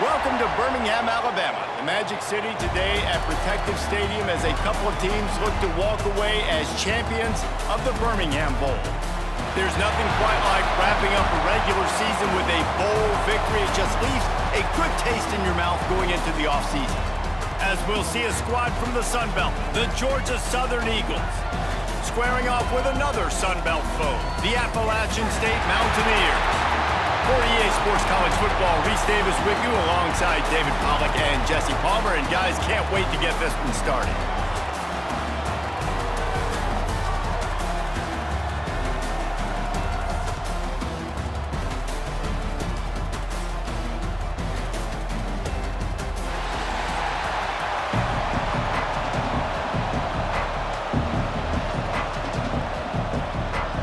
Welcome to Birmingham, Alabama, the Magic City today at Protective Stadium as a couple of teams look to walk away as champions of the Birmingham Bowl. There's nothing quite like wrapping up a regular season with a bowl victory. It just leaves a good taste in your mouth going into the offseason. As we'll see a squad from the Sun Belt, the Georgia Southern Eagles, squaring off with another Sun Belt foe, the Appalachian State Mountaineers. For EA Sports College Football, Reese Davis with you alongside David Pollack and Jesse Palmer. And guys, can't wait to get this one started.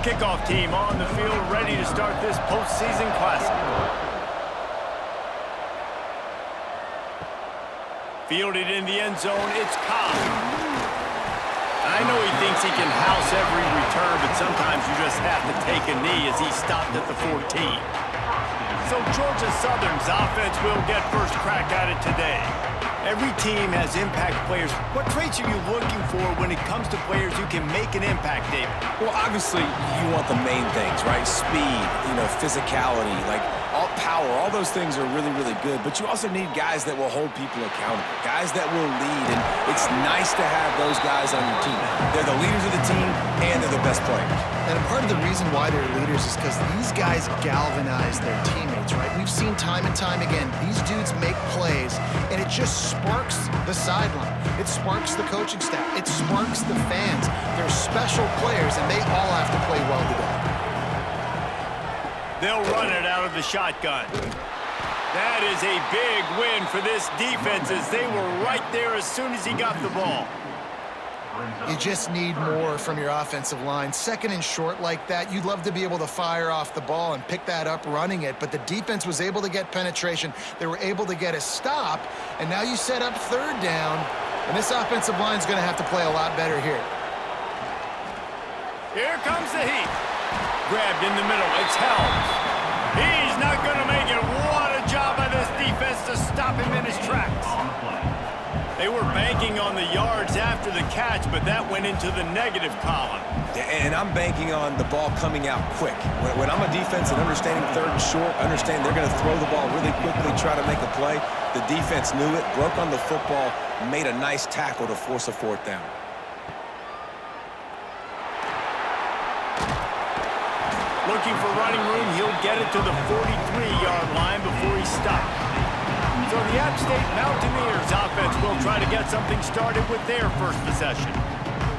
Kickoff team on the field, ready to start this postseason classic. Fielded in the end zone, it's Cobb. I know he thinks he can house every return, but sometimes you just have to take a knee as he stopped at the 14. So Georgia Southern's offense will get first crack at it today. Every team has impact players. What traits are you looking for when it comes to players who can make an impact, David? Well, obviously, you want the main things, right? Speed, physicality, like all power. All those things are really, really good. But you also need guys that will hold people accountable, guys that will lead. And it's nice to have those guys on your team. They're the leaders of the team, and they're the best players. And part of the reason why they're leaders is because these guys galvanize their teammates, right? We've seen time and time again, these dudes make plays, and it just sparks the sideline. It sparks the coaching staff. It sparks the fans. They're special players, and they all have to play well today. They'll run it out of the shotgun. That is a big win for this defense as they were right there as soon as he got the ball. You just need more from your offensive line. Second and short like that, you'd love to be able to fire off the ball and pick that up running it, but the defense was able to get penetration. They were able to get a stop, and now you set up third down, and this offensive line is going to have to play a lot better here. Here comes the heat. Grabbed in the middle. It's Helms. He's not going to make it. What a job by this defense to stop him in his tracks. They were banking on the yards after the catch, but that went into the negative column. And I'm banking on the ball coming out quick. When I'm a defense and understanding third and short, understand they're going to throw the ball really quickly, try to make a play. The defense knew it, broke on the football, made a nice tackle to force a fourth down. Looking for running room, he'll get it to the 43-yard line before he stops. So the App State Mountaineers offense will try to get something started with their first possession.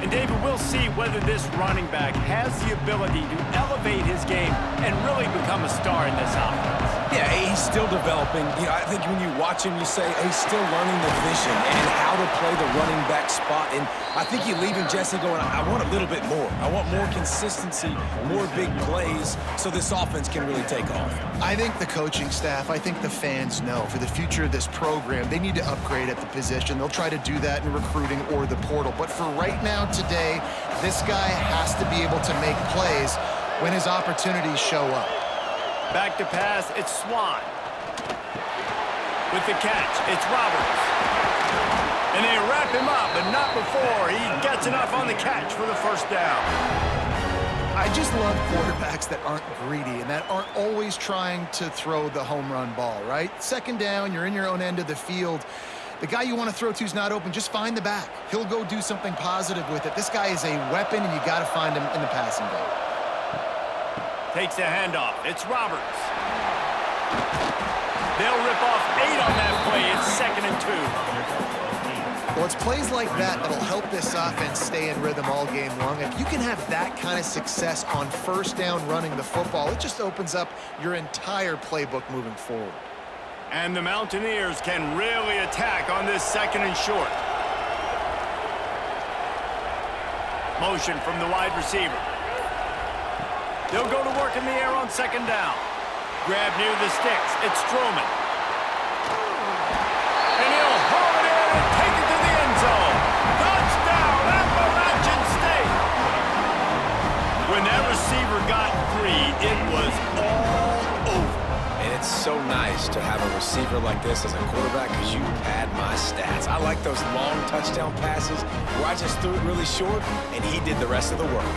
And David, we'll see whether this running back has the ability to elevate his game and really become a star in this offense. Yeah, he's still developing. I think when you watch him, you say he's still learning the vision and how to play the running back spot. And I think you're leaving Jesse going, I want a little bit more. I want more consistency, more big plays, so this offense can really take off. I think the coaching staff, I think the fans know for the future of this program, they need to upgrade at the position. They'll try to do that in recruiting or the portal. But for right now, today, this guy has to be able to make plays when his opportunities show up. Back to pass, it's Swan. With the catch, it's Roberts. And they wrap him up, but not before he gets enough on the catch for the first down. I just love quarterbacks that aren't greedy and that aren't always trying to throw the home run ball, right? Second down, you're in your own end of the field. The guy you want to throw to is not open. Just find the back. He'll go do something positive with it. This guy is a weapon, and you got to find him in the passing game. Takes the handoff. It's Roberts. They'll rip off 8 on that play. It's 2nd and 2. Well, it's plays like that that'll help this offense stay in rhythm all game long. If you can have that kind of success on first down running the football, it just opens up your entire playbook moving forward. And the Mountaineers can really attack on this 2nd and short. Motion from the wide receiver. They'll go to work in the air on 2nd down. Grab near the sticks. It's Stroman. And he'll haul it in and take it to the end zone. Touchdown, Appalachian State. When that receiver got free, it was all over. And it's so so nice to have a receiver like this as a quarterback because you pad my stats. I like those long touchdown passes where I just threw it really short and he did the rest of the work.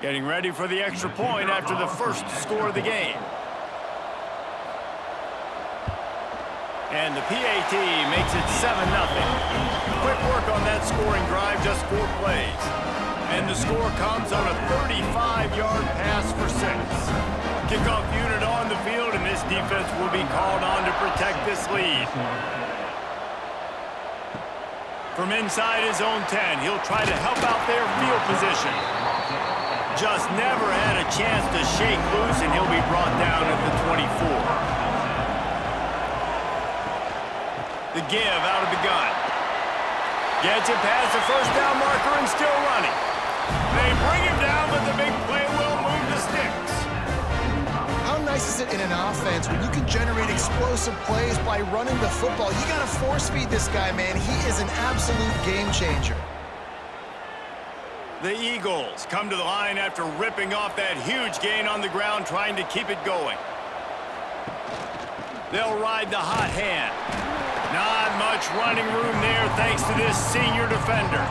Getting ready for the extra point after the first score of the game. And the PAT makes it 7-0. Quick work on that scoring drive, just 4 plays. And the score comes on a 35-yard pass for 6. Kickoff unit on the field, and this defense will be called on to protect this lead. From inside his own 10, he'll try to help out their field position. Just never had a chance to shake loose, and he'll be brought down at the 24. The give out of the gun. Gets it past the first down marker and still running. They bring him down, but the big play will move the sticks. How nice is it in an offense when you can generate explosive plays by running the football? You got to force feed this guy, man. He is an absolute game changer. The Eagles come to the line after ripping off that huge gain on the ground, trying to keep it going. They'll ride the hot hand. Not much running room there thanks to this senior defender.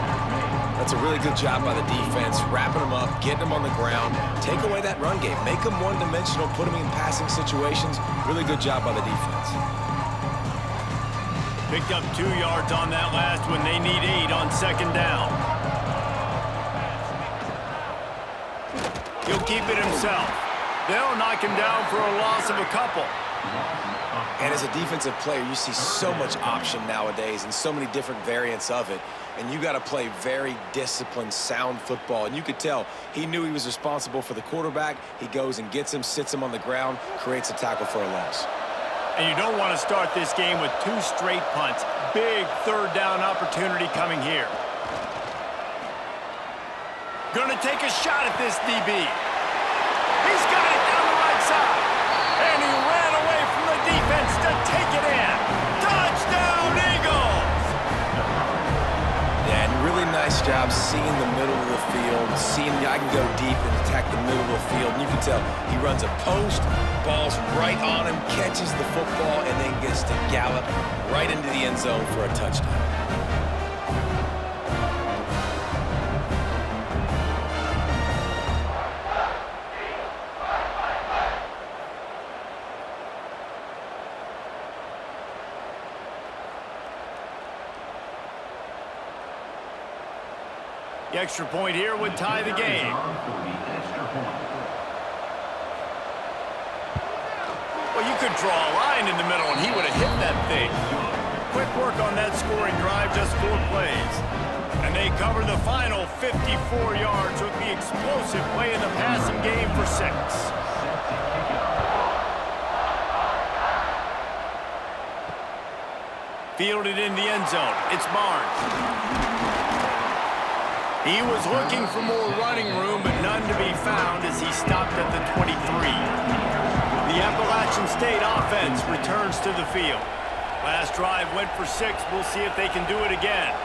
That's a really good job by the defense, wrapping them up, getting them on the ground, take away that run game, make them one-dimensional, put them in passing situations. Really good job by the defense. Picked up 2 yards on that last one. They need 8 on second down. He'll keep it himself. They'll knock him down for a loss of a couple. And as a defensive player, you see so much option nowadays and so many different variants of it. And you got to play very disciplined, sound football. And you could tell he knew he was responsible for the quarterback. He goes and gets him, sits him on the ground, creates a tackle for a loss. And you don't want to start this game with 2 straight punts. Big third down opportunity coming here. Gonna take a shot at this DB. He's got it down the right side. And he ran away from the defense to take it in. Touchdown, Eagles! Yeah, and really nice job seeing the middle of the field, seeing I can go deep and attack the middle of the field. And you can tell he runs a post, ball's right on him, catches the football, and then gets to gallop right into the end zone for a touchdown. The extra point here would tie the game. Well, you could draw a line in the middle, and he would have hit that thing. Quick work on that scoring drive, just 4 plays. And they cover the final 54 yards with the explosive play in the passing game for 6. Fielded in the end zone. It's Barnes. He was looking for more running room, but none to be found as he stopped at the 23. The Appalachian State offense returns to the field. Last drive went for 6. We'll see if they can do it again.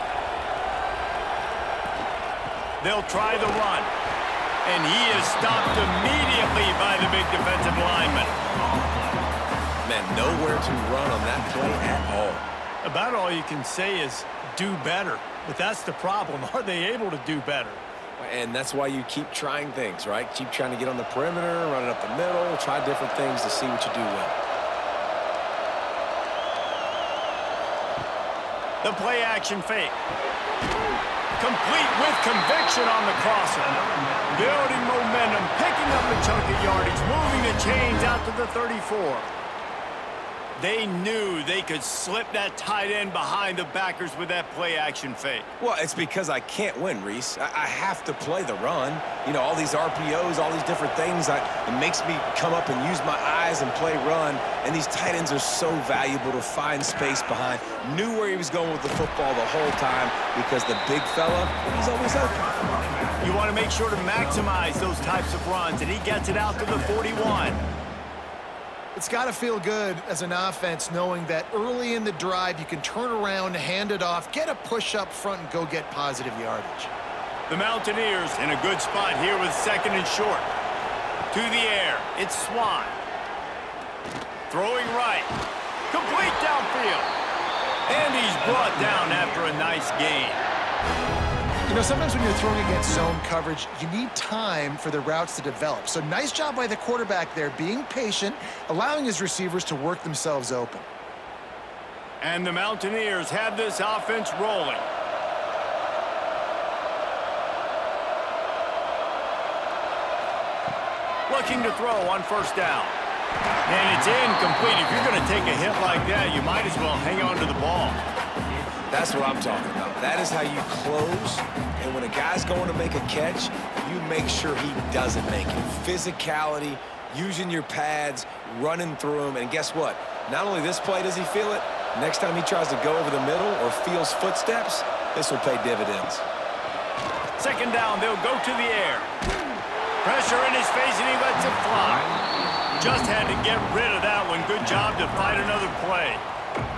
They'll try the run. And he is stopped immediately by the big defensive lineman. Man, nowhere to run on that play at all. About all you can say is do better. But that's the problem. Are they able to do better? And that's why you keep trying things, right? Keep trying to get on the perimeter, run it up the middle, try different things to see what you do well. The play action fake. Complete with conviction on the crosser. Building momentum, picking up a chunk of yardage, moving the chains out to the 34. They knew they could slip that tight end behind the backers with that play action fake. Well, it's because I can't win, Reese. I have to play the run. You know, all these RPOs, all these different things, it makes me come up and use my eyes and play run. And these tight ends are so valuable to find space behind. Knew where he was going with the football the whole time because the big fella, he's always open. You want want to make sure to maximize those types of runs, and he gets it out to the 41. It's got to feel good as an offense knowing that early in the drive you can turn around, hand it off, get a push up front, and go get positive yardage. The Mountaineers in a good spot here with second and short. To the air, it's Swan. Throwing right. Complete downfield. And he's brought down after a nice gain. You know, sometimes when you're throwing against zone coverage, you need time for the routes to develop. So nice job by the quarterback there, being patient, allowing his receivers to work themselves open. And the Mountaineers have this offense rolling. Looking to throw on first down. And it's incomplete. If you're going to take a hit like that, you might as well hang on to the ball. That's what I'm talking about. That is how you close. And when a guy's going to make a catch, you make sure he doesn't make it. Physicality, using your pads, running through them. And guess what? Not only this play does he feel it, next time he tries to go over the middle or feels footsteps, this will pay dividends. Second down, they'll go to the air. Pressure in his face, and he lets it fly. Just had to get rid of that one. Good job to find another play.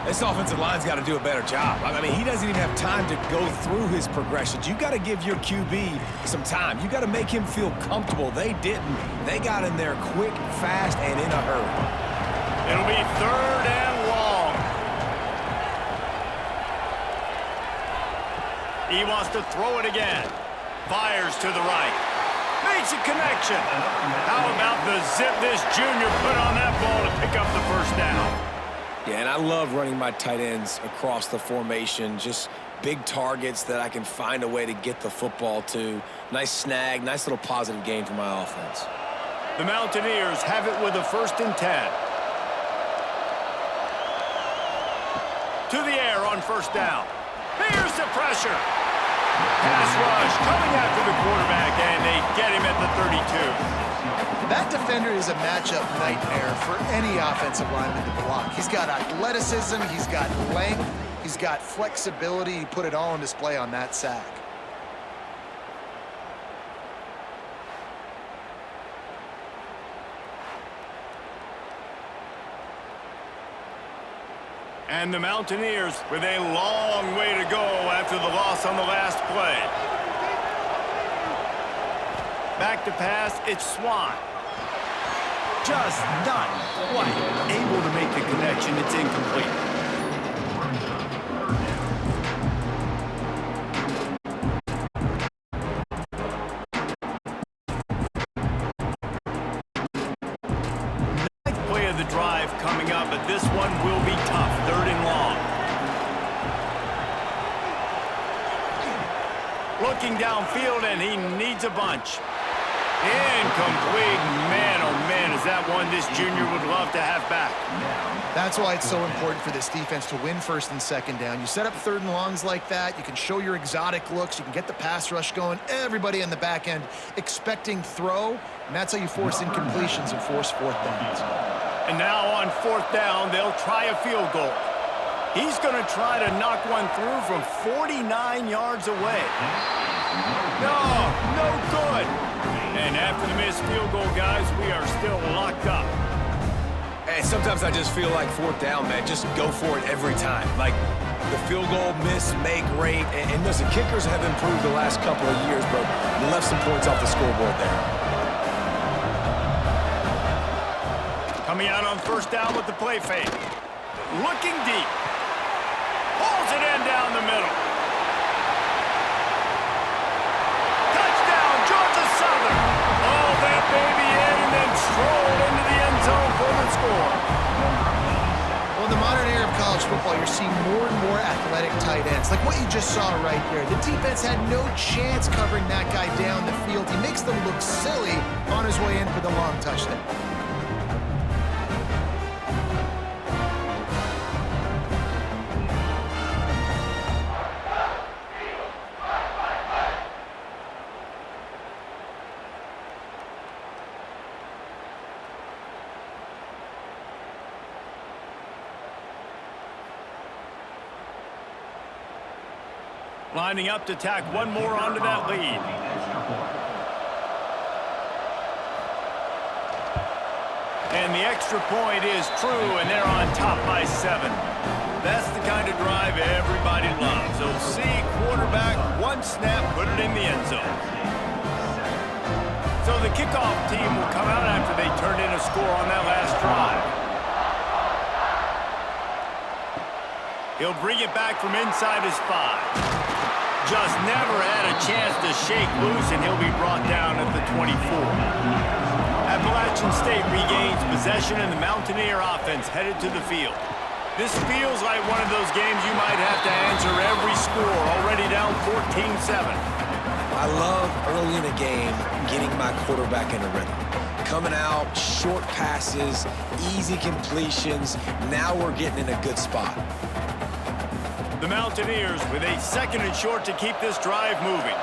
This offensive line's got to do a better job. I mean, he doesn't even have time to go through his progressions. You got to give your QB some time. You got to make him feel comfortable. They didn't. They got in there quick, fast, and in a hurry. It'll be third and long. He wants to throw it again. Fires to the right. Makes a connection. How about the zip this junior put on that ball to pick up the first down? Yeah, and I love running my tight ends across the formation. Just big targets that I can find a way to get the football to. Nice snag, nice little positive gain for my offense. The Mountaineers have it with a 1st and 10. To the air on first down. Here's the pressure. Pass rush coming after the quarterback, and they get him at the 32. That defender is a matchup nightmare for any offensive lineman to block. He's got athleticism, he's got length, he's got flexibility. He put it all on display on that sack. And the Mountaineers with a long way to go after the loss on the last play. Back to pass, it's Swan. Just not quite able to make the connection. It's incomplete. Ninth play of the drive coming up, but this one will be tough. 3rd and long. Looking downfield, and he needs a bunch. Incomplete. Man, oh man, is that one this junior would love to have back. That's why it's so important for this defense to win 1st and 2nd down. You set up 3rd and longs like that, you can show your exotic looks, you can get the pass rush going, everybody in the back end expecting throw, and that's how you force incompletions and force 4th downs. And now on 4th down, they'll try a field goal. He's going to try to knock one through from 49 yards away. No good. And after the missed field goal, guys, we are still locked up. Hey, sometimes I just feel like 4th down, man. Just go for it every time. Like the field goal, miss, make, rate. And listen, kickers have improved the last couple of years, but you left some points off the scoreboard there. Coming out on 1st down with the play fake. Looking deep. Pulls it in down the middle. That baby in and then strolled into the end zone for the score. Well, in the modern era of college football, you're seeing more and more athletic tight ends. Like what you just saw right there. The defense had no chance covering that guy down the field. He makes them look silly on his way in for the long touchdown. Lining up to tack one more onto that lead. the extra point is true, and they're on top by 7. That's the kind of drive everybody loves. So see, quarterback, one snap, put it in the end zone. So the kickoff team will come out after they turned in a score on that last drive. He'll bring it back from inside his 5. Just never had a chance to shake loose, and he'll be brought down at the 24. Appalachian State regains possession, and the Mountaineer offense headed to the field. This feels like one of those games you might have to answer every score, already down 14-7. I love early in a game getting my quarterback in a rhythm. Coming out, short passes, easy completions. Now we're getting in a good spot. The Mountaineers with a 2nd and short to keep this drive moving.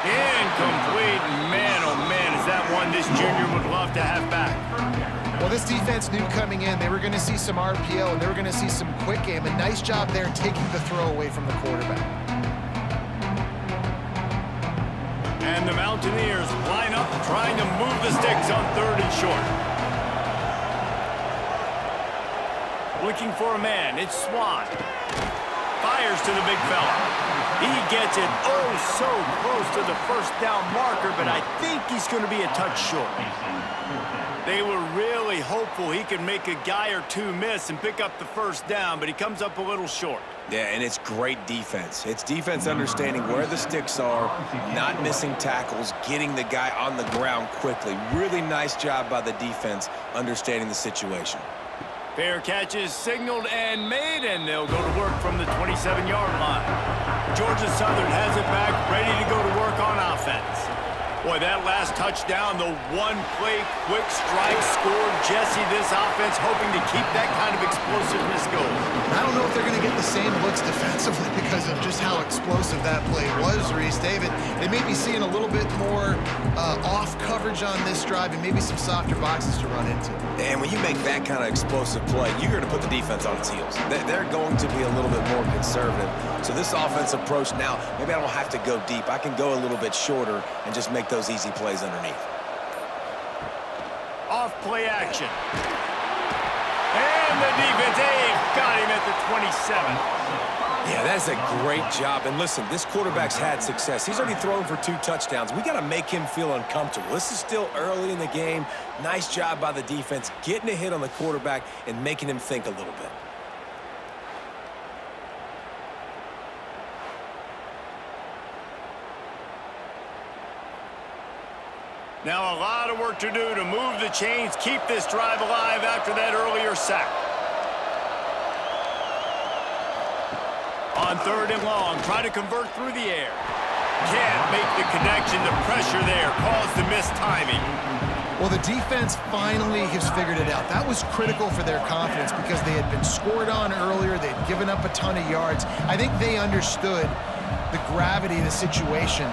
Incomplete. Man, oh man, is that one this junior would love to have back. Well, this defense knew coming in they were going to see some RPO and they were going to see some quick game. A nice job there taking the throw away from the quarterback. And the Mountaineers line up trying to move the sticks on 3rd and short. Looking for a man, it's Swan. Fires to the big fella. He gets it oh so close to the first down marker, but I think he's going to be a touch short. They were really hopeful he could make a guy or two miss and pick up the first down, but he comes up a little short. Yeah, and it's great defense. It's defense understanding where the sticks are, not missing tackles, getting the guy on the ground quickly. Really nice job by the defense understanding the situation. Fair catch is signaled and made, and they'll go to work from the 27-yard line. Georgia Southern has it back, ready to go to work on offense. Boy, that last touchdown, the one-play quick strike scored. Jesse, this offense hoping to keep that kind of explosiveness going. I don't know if they're going to get the same looks defensively because of just how explosive that play was, Reese. David, they may be seeing a little bit more off coverage on this drive and maybe some softer boxes to run into. And when you make that kind of explosive play, you're going to put the defense on its heels. They're going to be a little bit more conservative. So this offense approach now, maybe I don't have to go deep. I can go a little bit shorter and just make those easy plays underneath. Off play action. And the defense, got him at the 27. Yeah, that's a great job. And listen, this quarterback's had success. He's already thrown for 2 touchdowns. We got to make him feel uncomfortable. This is still early in the game. Nice job by the defense, getting a hit on the quarterback and making him think a little bit. Now a lot of work to do to move the chains, keep this drive alive after that earlier sack. On 3rd and long, try to convert through the air. Can't make the connection. The pressure there caused the missed timing. Well, the defense finally has figured it out. That was critical for their confidence because they had been scored on earlier. They had given up a ton of yards. I think they understood the gravity of the situation.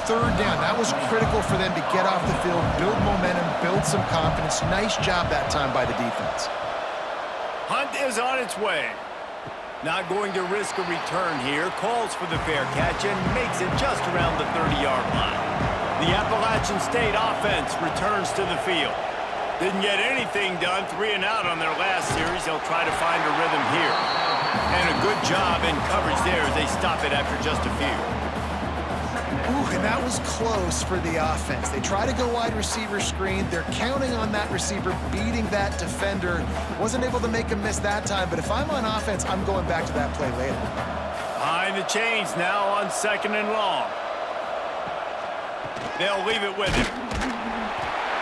3rd down, that was critical for them to get off the field, build momentum, build some confidence. Nice job that time by the defense. Hunt is on its way. Not going to risk a return here. Calls for the fair catch and makes it just around the 30-yard line. The Appalachian State offense returns to the field. Didn't get anything done, 3 and out on their last series. They'll try to find a rhythm here. And a good job in coverage there as they stop it after just a few. Ooh, and that was close for the offense. They try to go wide receiver screen. They're counting on that receiver beating that defender. Wasn't able to make a miss that time, but if I'm on offense, I'm going back to that play later. Behind the chains now on 2nd and long. They'll leave it with him.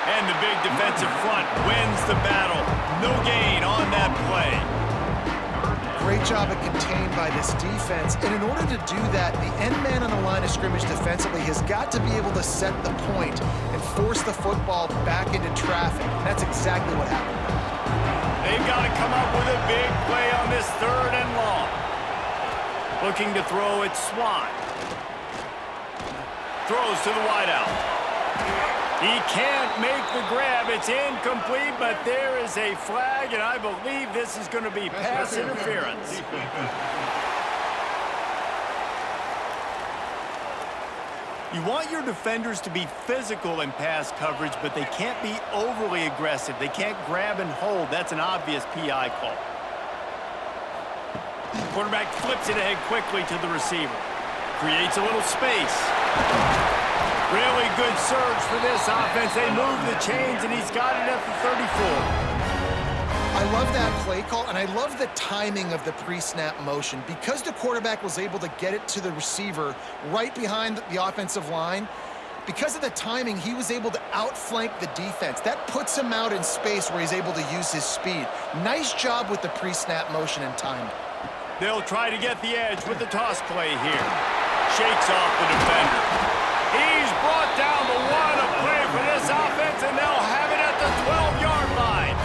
And the big defensive front wins the battle. No gain on that play. Great job at contained by this defense. And in order to do that, the end man on the line of scrimmage defensively has got to be able to set the point and force the football back into traffic. And that's exactly what happened. They've got to come up with a big play on this 3rd and long. Looking to throw it, Swan. Throws to the wideout. He can't make the grab. It's incomplete, but there is a flag, and I believe this is going to be pass interference. You want your defenders to be physical in pass coverage, but they can't be overly aggressive. They can't grab and hold. That's an obvious PI call. Quarterback flips it ahead quickly to the receiver. Creates a little space. Really good surge for this offense. They move the chains, and he's got it at the 34. I love that play call, and I love the timing of the pre-snap motion. Because the quarterback was able to get it to the receiver right behind the offensive line, because of the timing, he was able to outflank the defense. That puts him out in space where he's able to use his speed. Nice job with the pre-snap motion and timing. They'll try to get the edge with the toss play here. Shakes off the defender. He's brought down the one, a play for this offense, and they'll have it at the 12-yard line.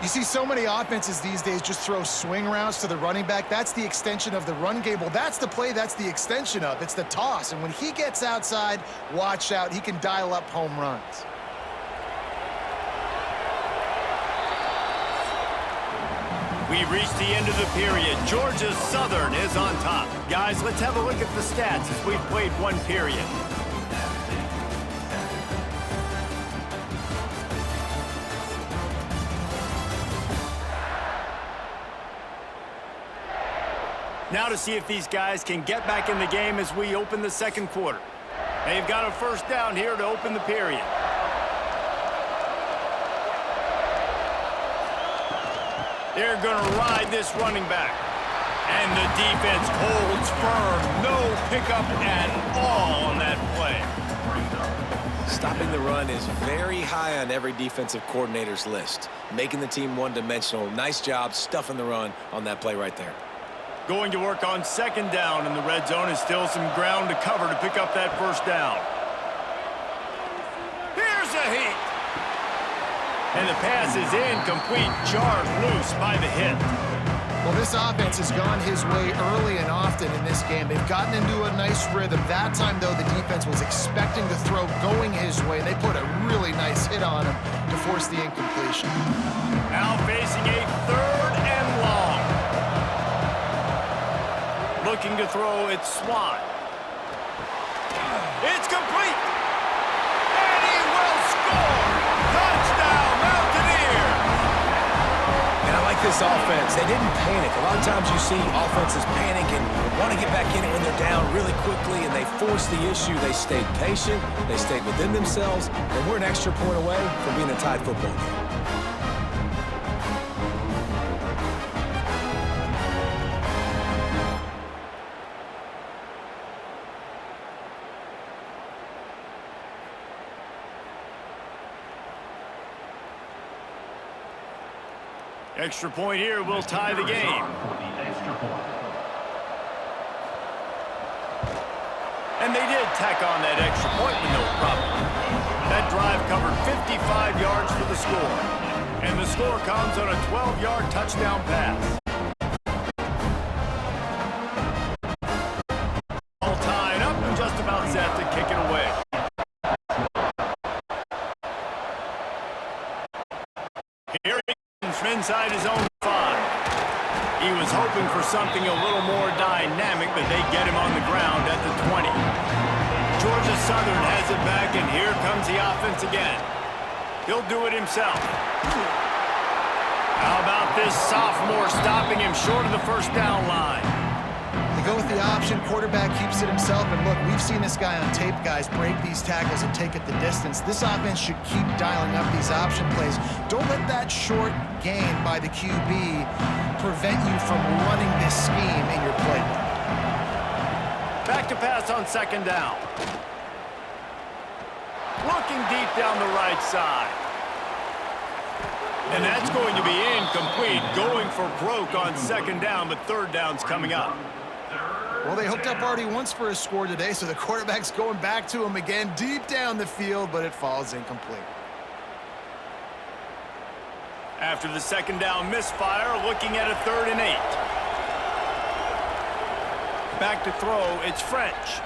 You see so many offenses these days just throw swing routes to the running back. That's the extension of the run game. Well, that's the play that's the extension of. It's the toss. And when he gets outside, watch out. He can dial up home runs. We've reached the end of the period. Georgia Southern is on top. Guys, let's have a look at the stats as we've played one period. Now to see if these guys can get back in the game as we open the second quarter. They've got a first down here to open the period. They're going to ride this running back. And the defense holds firm. No pickup at all on that play. Stopping the run is very high on every defensive coordinator's list. Making the team one-dimensional. Nice job stuffing the run on that play right there. Going to work on second down in the red zone, and still some ground to cover to pick up that first down. Here's a heat. And the pass is incomplete, jarred loose by the hit. Well, this offense has gone his way early and often in this game. They've gotten into a nice rhythm. That time, though, the defense was expecting the throw going his way. They put a really nice hit on him to force the incompletion. Now facing a third and long. Looking to throw, it's Swan. It's complete. And he will score. Touchdown, Mountaineers. And I like this offense. They didn't panic. A lot of times you see offenses panic and want to get back in it when they're down really quickly, and they force the issue. They stayed patient. They stayed within themselves, and we're an extra point away from being a tied football game. Extra point here will tie the game. And they did tack on that extra point with no problem. That drive covered 55 yards for the score. And the score comes on a 12-yard touchdown pass. All tied up and just about set to kick it away. Here he comes from inside his own 5. He was hoping for something a little more dynamic, but they get him on the ground at the 20. Georgia Southern has it back, and here comes the offense again. He'll do it himself. How about this sophomore stopping him short of the first down line? They go with the option. Quarterback keeps it himself. And look, we've seen this guy on tape, guys, break these tackles and take it the distance. This offense should keep dialing up these option plays. Don't let that short gain by the QB prevent you from running this scheme in your playbook. Back to pass on second down. Looking deep down the right side. And that's going to be incomplete. Going for broke on second down, but third down's coming up. Well, they hooked up already once for a score today, so the quarterback's going back to him again deep down the field, but it falls incomplete. After the second down misfire, looking at a 3rd and 8. Back to throw, it's French.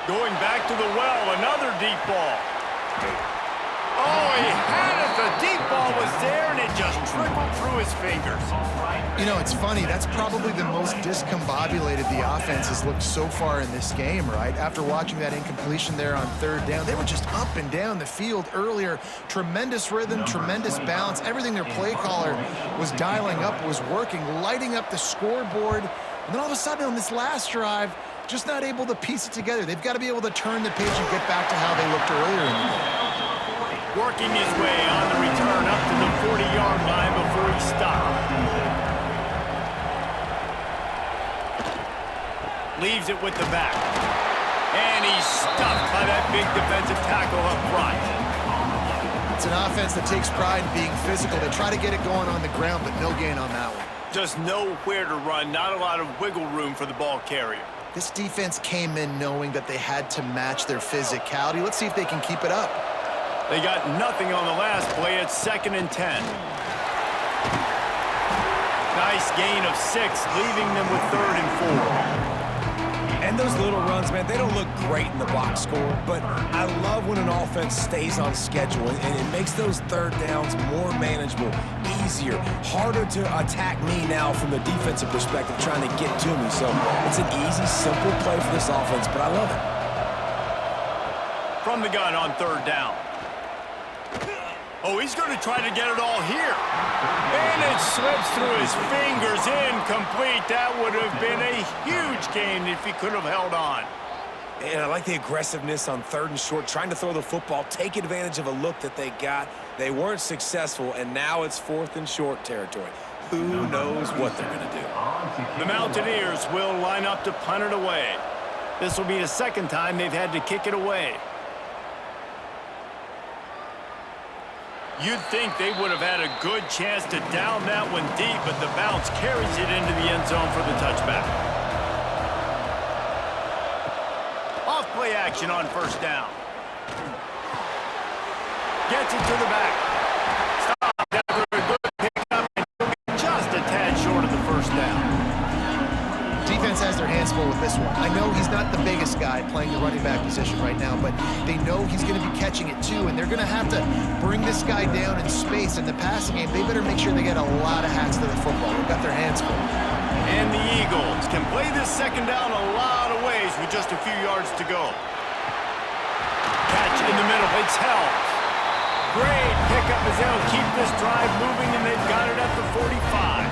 Going back to the well, another deep ball. Oh, he had it The deep ball was there, and it just trickled through his fingers. You know, it's funny. That's probably the most discombobulated the offense has looked so far in this game, right? After watching that incompletion there on third down, they were just up and down the field earlier. Tremendous rhythm, tremendous balance. Everything their play caller was dialing up was working, lighting up the scoreboard. And then all of a sudden on this last drive, just not able to piece it together. They've got to be able to turn the page and get back to how they looked earlier in the game. Working his way on the return up to the 40-yard line before he stopped. Leaves it with the back. And he's stuffed by that big defensive tackle up front. It's an offense that takes pride in being physical. They try to get it going on the ground, but no gain on that one. Just nowhere to run, not a lot of wiggle room for the ball carrier. This defense came in knowing that they had to match their physicality. Let's see if they can keep it up. They got nothing on the last play. It's 2nd and 10. Nice gain of 6, leaving them with 3rd and 4. And those little runs, man, they don't look great in the box score, but I love when an offense stays on schedule, and it makes those third downs more manageable, easier, harder to attack me now from the defensive perspective, trying to get to me. So it's an easy, simple play for this offense, but I love it. From the gun on 3rd down. Oh, he's going to try to get it all here. And it slips through his fingers, incomplete. That would have been a huge gain if he could have held on. And I like the aggressiveness on 3rd and short, trying to throw the football, take advantage of a look that they got. They weren't successful, and now it's 4th and short territory. Who knows what they're going to do? The Mountaineers will line up to punt it away. This will be the 2nd time they've had to kick it away. You'd think they would have had a good chance to down that one deep, but the bounce carries it into the end zone for the touchback. Off play action on 1st down. Gets it to the back. Stop after a good pickup, and he'll be just a tad short of the 1st down. Defense has their hands full with this one. I know he's not the biggest guy playing the running back position right now, but they know he's going to be catching it too, and they're going to have to bring this guy down in space. In the passing game, they better make sure they get a lot of hats to the football. They've got their hands full. And the Eagles can play this 2nd down a lot of ways with just a few yards to go. Catch in the middle. It's held. Great pickup as they'll keep this drive moving, and they've got it at the 45.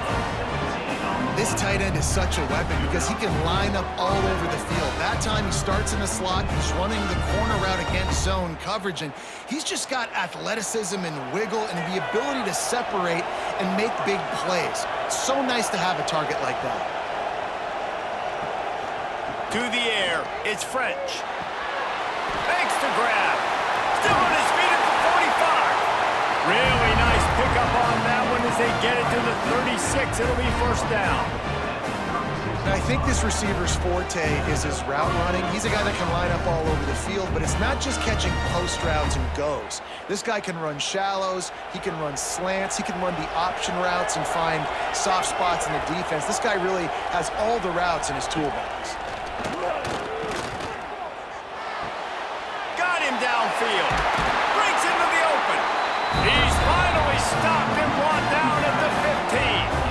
This tight end is such a weapon because he can line up all over the field. That time he starts in the slot, he's running the corner route against zone coverage, and he's just got athleticism and wiggle and the ability to separate and make big plays. It's so nice to have a target like that. To the air, it's French. Thanks to grab. Still on his feet at the 45. Really nice pickup on that one as they get it to the 36. It'll be 1st down. Now, I think this receiver's forte is his route running. He's a guy that can line up all over the field, but it's not just catching post routes and goes. This guy can run shallows, he can run slants, he can run the option routes and find soft spots in the defense. This guy really has all the routes in his toolbox. Got him downfield. Breaks into the open. He's finally stopped and brought down at the 15.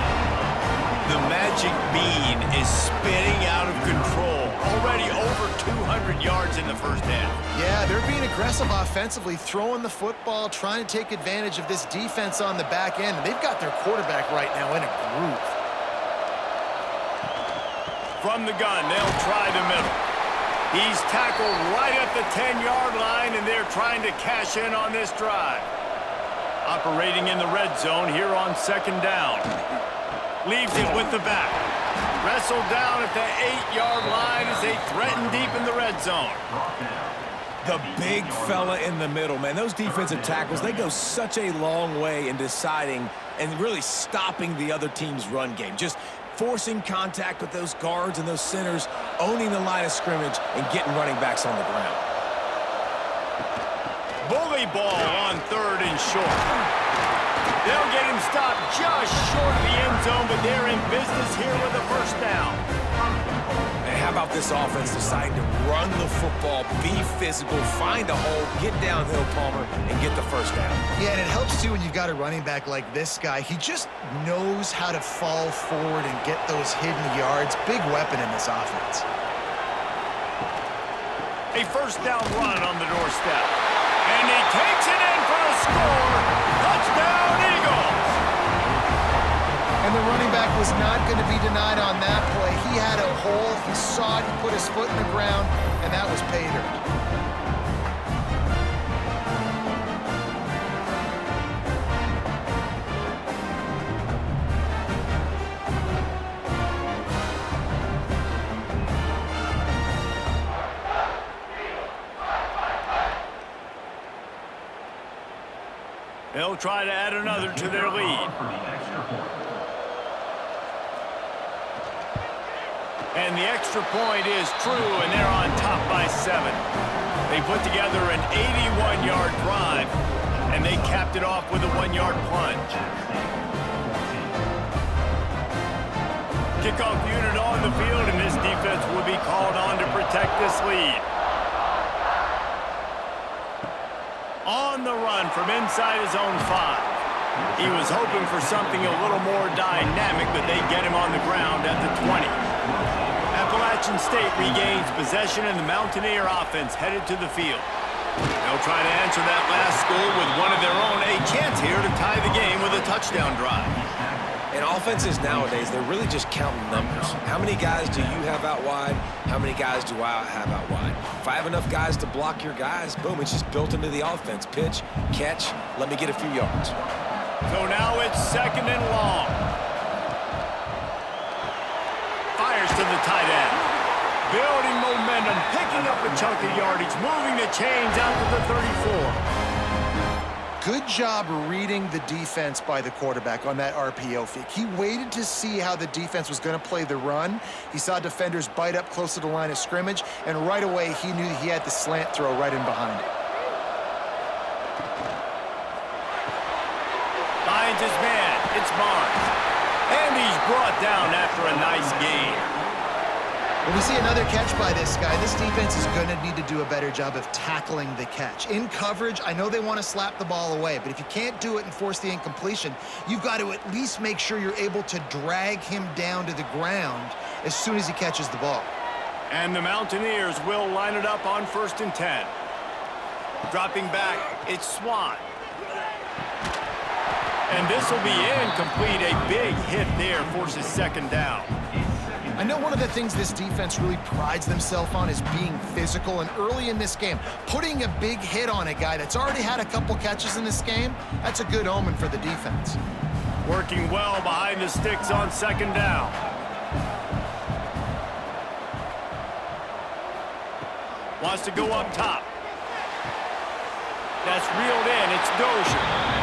The magic bean is spinning out of control. Already over 200 yards in the 1st half. Yeah, they're being aggressive offensively, throwing the football, trying to take advantage of this defense on the back end. And they've got their quarterback right now in a groove. From the gun, they'll try the middle. He's tackled right at the 10-yard line, and they're trying to cash in on this drive. Operating in the red zone here on 2nd down. Leaves it with the back. Wrestled down at the 8-yard line as they threaten deep in the red zone. The big fella in the middle, man. Those defensive tackles, they go such a long way in deciding and really stopping the other team's run game. Just forcing contact with those guards and those centers, owning the line of scrimmage, and getting running backs on the ground. Bully ball on 3rd and short. They'll get him stopped just short of the end zone, but they're in business here with a 1st down. And how about about this offense deciding to run the football, be physical, find a hole, get downhill, Palmer, and get the first down. Yeah, and it helps, too, when you've got a running back like this guy. He just knows how to fall forward and get those hidden yards. Big weapon in this offense. A first down run on the doorstep. And he takes it in for a score. Touchdown, Eagles! And the running back was not going to be denied on that play. He had a hole. He saw it. He put his foot in the ground, and that was pay dirt. They'll try to add another to their lead. And the extra point is true, and they're on top by 7. They put together an 81-yard drive, and they capped it off with a 1-yard plunge. Kickoff unit on the field, and this defense will be called on to protect this lead. On the run from inside his own 5. He was hoping for something a little more dynamic, but they get him on the ground at the 20. Appalachian State regains possession, and the Mountaineer offense headed to the field. They'll try to answer that last score with one of their own. A chance here to tie the game with a touchdown drive. And offenses nowadays, they're really just counting numbers. How many guys do you have out wide? How many guys do I have out wide? If I have enough guys to block your guys, boom, it's just built into the offense. Pitch, catch, let me get a few yards. So now it's 2nd and long. Fires to the tight end. Building momentum, picking up a chunk of yardage, moving the chains out to the 34. Good job reading the defense by the quarterback on that RPO fake. He waited to see how the defense was going to play the run. He saw defenders bite up close to the line of scrimmage, and right away he knew he had the slant throw right in behind it. Finds his man. It's Barnes. And he's brought down after a nice gain. When we see another catch by this guy, this defense is going to need to do a better job of tackling the catch. In coverage, I know they want to slap the ball away, but if you can't do it and force the incompletion, you've got to at least make sure you're able to drag him down to the ground as soon as he catches the ball. And the Mountaineers will line it up on 1st and 10. Dropping back, it's Swan. And this will be incomplete. A big hit there forces 2nd down. I know one of the things this defense really prides themselves on is being physical, and early in this game, putting a big hit on a guy that's already had a couple catches in this game, that's a good omen for the defense. Working well behind the sticks on 2nd down. Wants to go up top. That's reeled in. It's Dozier.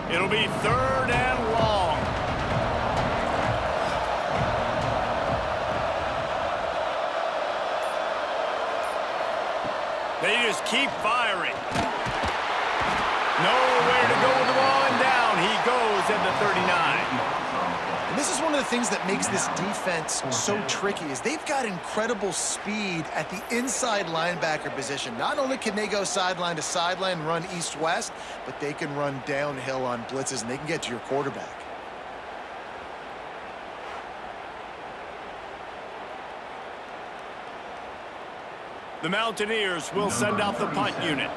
It'll be 3rd and long. They just keep firing. Nowhere to go with the ball, and down he goes at the 39. And this is one of the things that makes this defense so tricky is they've got incredible speed at the inside linebacker position. Not only can they go sideline to sideline, run east-west, but they can run downhill on blitzes, and they can get to your quarterback. The Mountaineers will send out the punt unit.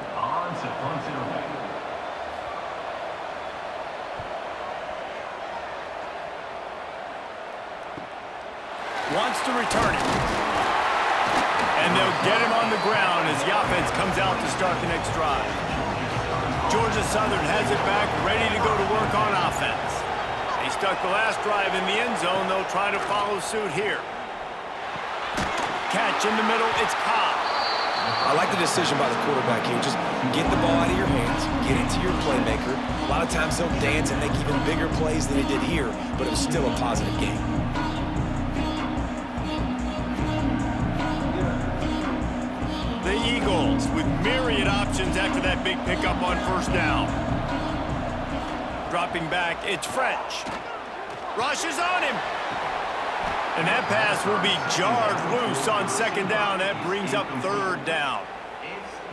Wants to return it. And they'll get him on the ground as the offense comes out to start the next drive. Georgia Southern has it back, ready to go to work on offense. They stuck the last drive in the end zone. They'll try to follow suit here. Catch in the middle. It's Cobb. I like the decision by the quarterback here. Just get the ball out of your hands, get it to your playmaker. A lot of times they'll dance and make even bigger plays than he did here, but it was still a positive game. Eagles with myriad options after that big pickup on first down. Dropping back, it's French. Rushes on him. And that pass will be jarred loose on second down. That brings up third down.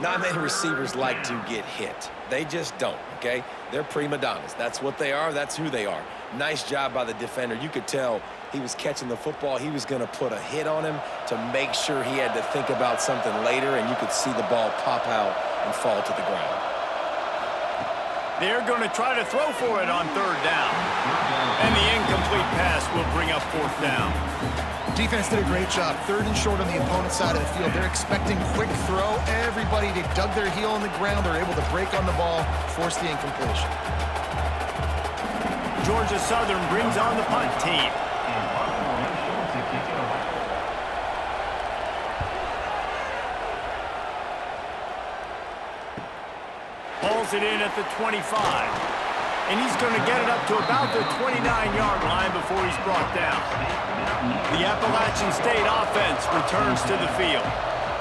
Not many receivers like to get hit. They just don't, okay? They're prima donnas. That's what they are. That's who they are. Nice job by the defender. You could tell he was catching the football. He was going to put a hit on him to make sure he had to think about something later, and you could see the ball pop out and fall to the ground. They're going to try to throw for it on third down. And the incomplete pass will bring up fourth down. Defense did a great job. Third and short on the opponent's side of the field. They're expecting quick throw. Everybody, they dug their heel on the ground. They're able to break on the ball, force the incompletion. Georgia Southern brings on the punt team. Hauls it in at the 25. And he's going to get it up to about the 29-yard line before he's brought down. The Appalachian State offense returns to the field.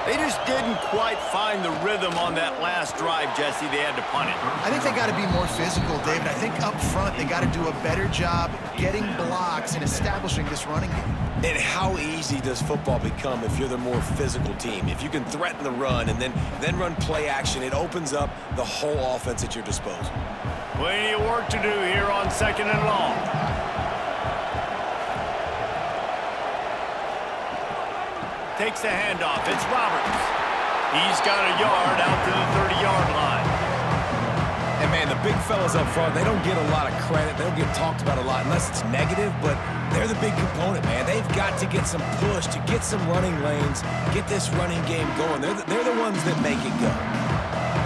They just didn't quite find the rhythm on that last drive, Jesse. They had to punt it. I think they got to be more physical, David. I think up front they got to do a better job getting blocks and establishing this running game. And how easy does football become if you're the more physical team? If you can threaten the run and then run play action, it opens up the whole offense at your disposal. Plenty of work to do here on second and long. Takes the handoff. It's Roberts. He's got a yard out to the 30-yard line. And, man, the big fellas up front, they don't get a lot of credit. They don't get talked about a lot unless it's negative, but they're the big component, man. They've got to get some push, to get some running lanes, get this running game going. They're the ones that make it go.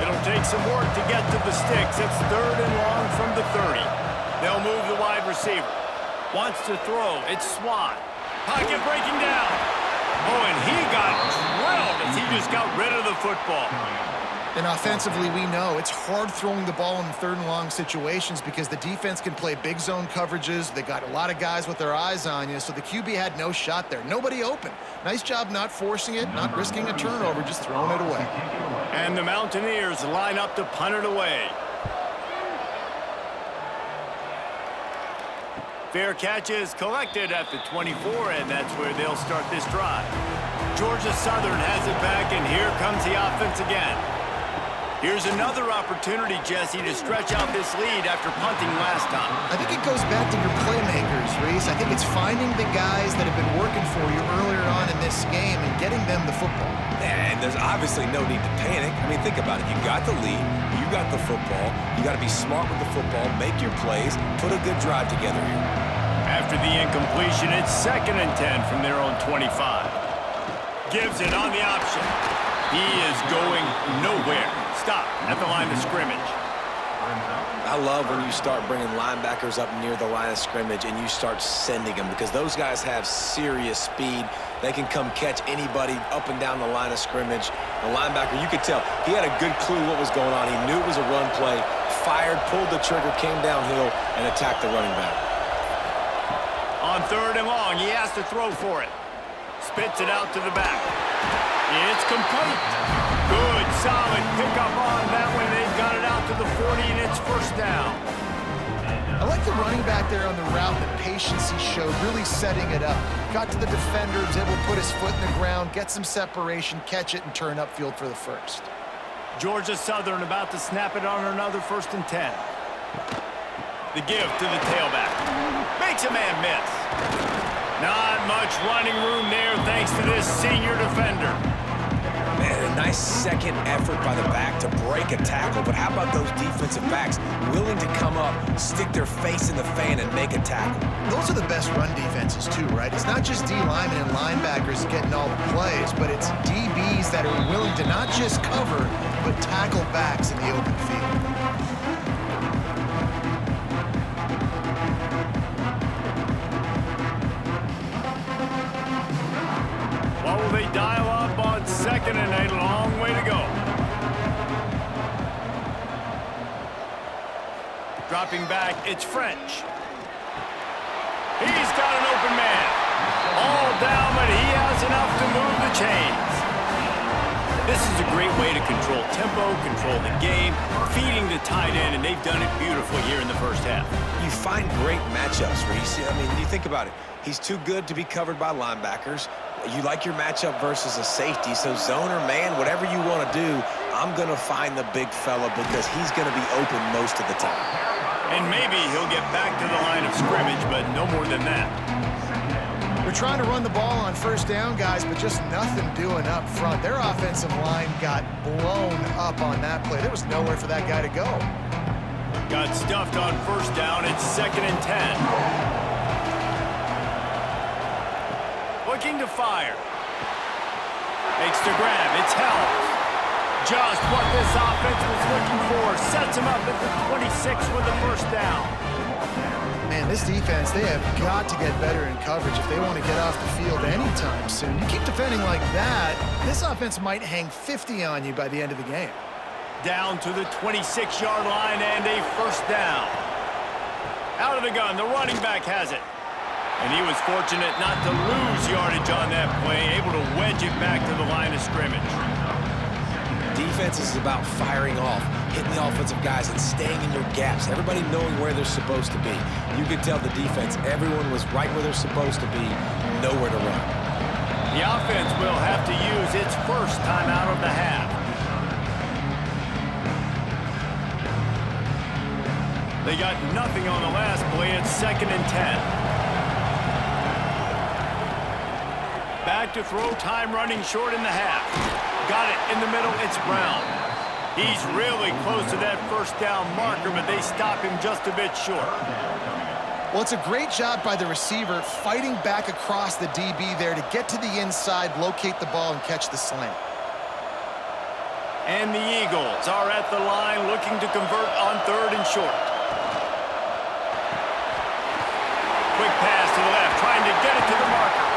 It'll take some work to get to the sticks. It's third and long from the 30. They'll move the wide receiver. Wants to throw. It's Swan. Pocket breaking down. Oh, and he got drilled as he just got rid of the football. And offensively, we know it's hard throwing the ball in third and long situations because the defense can play big zone coverages. They got a lot of guys with their eyes on you, so the QB had no shot there. Nobody open. Nice job not forcing it, not risking a turnover, just throwing it away. And the Mountaineers line up to punt it away. Fair catch is collected at the 24, and that's where they'll start this drive. Georgia Southern has it back, and here comes the offense again. Here's another opportunity, Jesse, to stretch out this lead after punting last time. I think it goes back to your playmakers, Reese. I think it's finding the guys that have been working for you earlier on in this game and getting them the football. And there's obviously no need to panic. I mean, think about it. You got the lead. You got the football. You got to be smart with the football, make your plays, put a good drive together here. After the incompletion, it's 2nd and 10 from their own 25. Gives it on the option. He is going nowhere. Stop at the line of scrimmage. I love when you start bringing linebackers up near the line of scrimmage and you start sending them because those guys have serious speed. They can come catch anybody up and down the line of scrimmage. The linebacker, you could tell, he had a good clue what was going on. He knew it was a run play, fired, pulled the trigger, came downhill, and attacked the running back. On 3rd and long, he has to throw for it. Spits it out to the back. It's complete. Good, solid pickup on that one. They've got it out to the 40, and it's first down. I like the running back there on the route, the patience he showed, really setting it up. Got to the defender, was able to put his foot in the ground, get some separation, catch it, and turn upfield for the first. Georgia Southern about to snap it on another 1st and 10. The give to the tailback. Makes a man miss. Not much running room there thanks to this senior defender. Man, a nice second effort by the back to break a tackle, but how about those defensive backs willing to come up, stick their face in the fan, and make a tackle? Those are the best run defenses too, right? It's not just D linemen and linebackers getting all the plays, but it's DBs that are willing to not just cover, but tackle backs in the open field. They dial up on 2nd and a long way to go. Dropping back, it's French. He's got an open man. All down, but he has enough to move the chains. This is a great way to control tempo, control the game, feeding the tight end, and they've done it beautifully here in the first half. You find great matchups, Reese. I mean, you think about it. He's too good to be covered by linebackers. You like your matchup versus a safety, so zone or man, whatever you want to do, I'm going to find the big fella because he's going to be open most of the time. And maybe he'll get back to the line of scrimmage, but no more than that. They're trying to run the ball on first down, guys, but just nothing doing up front. Their offensive line got blown up on that play. There was nowhere for that guy to go. Got stuffed on first down. It's 2nd and 10. Looking to fire. Makes the grab. It's held. Just what this offense was looking for. Sets him up at the 26 with the first down. Man, this defense, they have got to get better in coverage if they want to get off the field anytime soon. You keep defending like that, this offense might hang 50 on you by the end of the game. Down to the 26-yard line and a first down. Out of the gun, the running back has it. And he was fortunate not to lose yardage on that play, able to wedge it back to the line of scrimmage. Defense is about firing off, hitting the offensive guys, and staying in your gaps. Everybody knowing where they're supposed to be. You could tell the defense, everyone was right where they're supposed to be, nowhere to run. The offense will have to use its first timeout of the half. They got nothing on the last play. It's 2nd and 10. Back to throw, time running short in the half. Got it in the middle, it's Brown. He's really close to that first down marker, but they stop him just a bit short. Well, it's a great job by the receiver fighting back across the DB there to get to the inside, locate the ball, and catch the slant. And the Eagles are at the line looking to convert on 3rd and short. Quick pass to the left, trying to get it to the marker.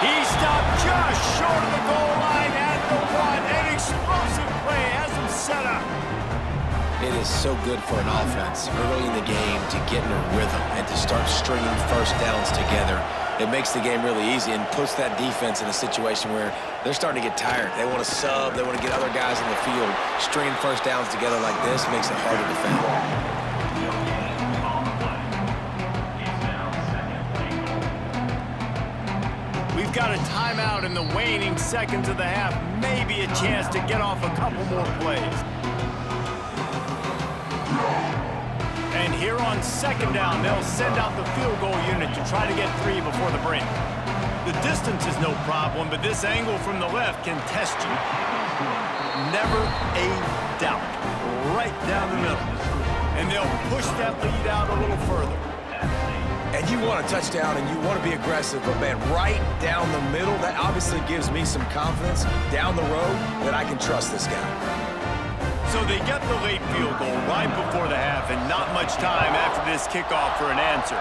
He stopped just short of the goal line at the 1. An explosive play has him set up. It is so good for an offense early in the game to get in a rhythm and to start stringing first downs together. It makes the game really easy and puts that defense in a situation where they're starting to get tired. They want to sub. They want to get other guys in the field. Stringing first downs together like this makes it hard to defend. We've got a timeout in the waning seconds of the half. Maybe a chance to get off a couple more plays. And here on 2nd down, they'll send out the field goal unit to try to get 3 before the break. The distance is no problem, but this angle from the left can test you. Never a doubt. Right down the middle. And they'll push that lead out a little further. And you want a touchdown and you want to be aggressive, but man, right down the middle, that obviously gives me some confidence down the road that I can trust this guy. So they get the late field goal right before the half and not much time after this kickoff for an answer.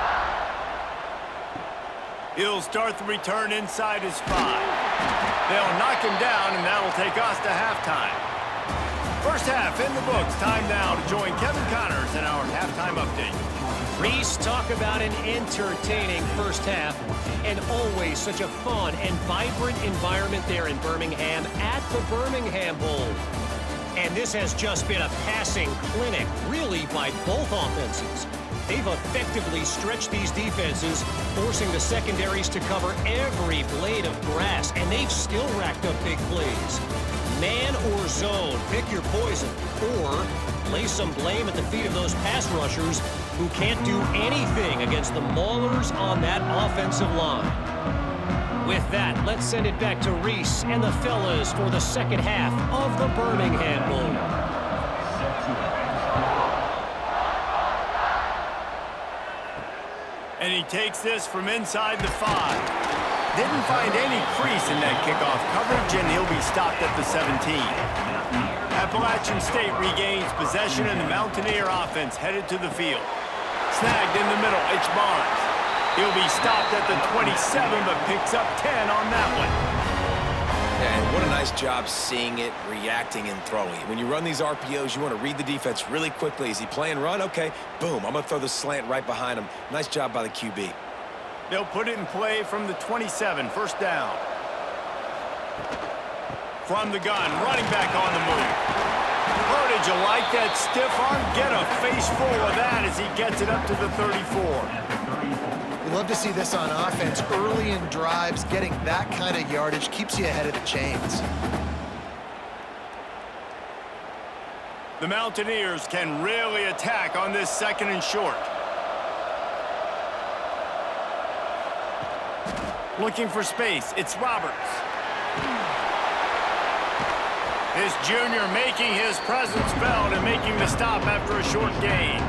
He'll start the return inside his 5. They'll knock him down, and that'll take us to halftime. First half in the books. Time now to join Kevin Connors in our halftime update. Reese, talk about an entertaining first half, and always such a fun and vibrant environment there in Birmingham at the Birmingham Bowl. And this has just been a passing clinic, really, by both offenses. They've effectively stretched these defenses, forcing the secondaries to cover every blade of grass, and they've still racked up big plays. Man or zone, pick your poison, or lay some blame at the feet of those pass rushers who can't do anything against the maulers on that offensive line. With that, let's send it back to Reese and the fellas for the second half of the Birmingham Bowl. And he takes this from inside the 5. Didn't find any crease in that kickoff coverage, and he'll be stopped at the 17. Appalachian State regains possession, and the Mountaineer offense headed to the field. Snagged in the middle, it's Barnes. He'll be stopped at the 27, but picks up 10 on that one. And what a nice job seeing it, reacting, and throwing. When you run these RPOs, you want to read the defense really quickly. Is he playing run? Okay, boom, I'm going to throw the slant right behind him. Nice job by the QB. They'll put it in play from the 27, first down. From the gun, running back on the move. Oh, did you like that stiff arm? Get a face full of that as he gets it up to the 34. You love to see this on offense. Early in drives, getting that kind of yardage keeps you ahead of the chains. The Mountaineers can really attack on this second and short. Looking for space, it's Roberts. This junior making his presence felt and making the stop after a short gain.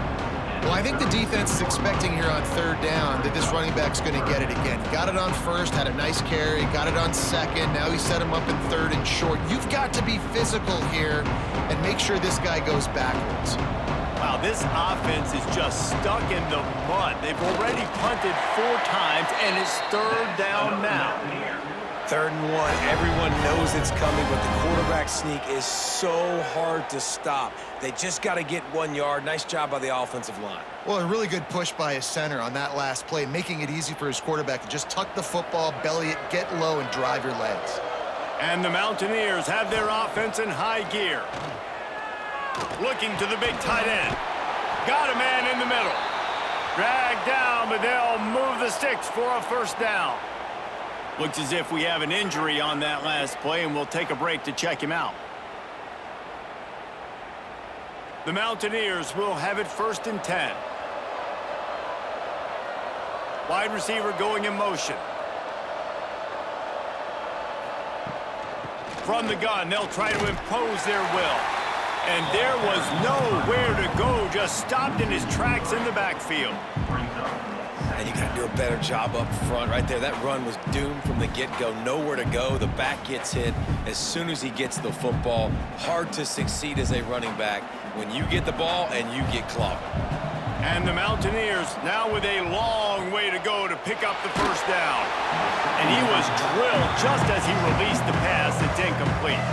Well, I think the defense is expecting here on third down that this running back's going to get it again. Got it on first, had a nice carry, got it on second. Now he set him up in third and short. You've got to be physical here and make sure this guy goes backwards. Wow, this offense is just stuck in the mud. They've already punted 4 times, and it's third down now. 3rd and 1, everyone knows it's coming, but the quarterback sneak is so hard to stop. They just got to get 1 yard. Nice job by the offensive line. Well, a really good push by his center on that last play, making it easy for his quarterback to just tuck the football, belly it, get low, and drive your legs. And the Mountaineers have their offense in high gear. Looking to the big tight end. Got a man in the middle. Dragged down, but they'll move the sticks for a first down. Looks as if we have an injury on that last play, and we'll take a break to check him out. The Mountaineers will have it 1st and 10. Wide receiver going in motion. From the gun, they'll try to impose their will. And there was nowhere to go, just stopped in his tracks in the backfield. And you got to do a better job up front right there. That run was doomed from the get-go. Nowhere to go. The back gets hit as soon as he gets the football. Hard to succeed as a running back when you get the ball and you get clobbered. And the Mountaineers now with a long way to go to pick up the first down. And he was drilled just as he released the pass. It's incomplete.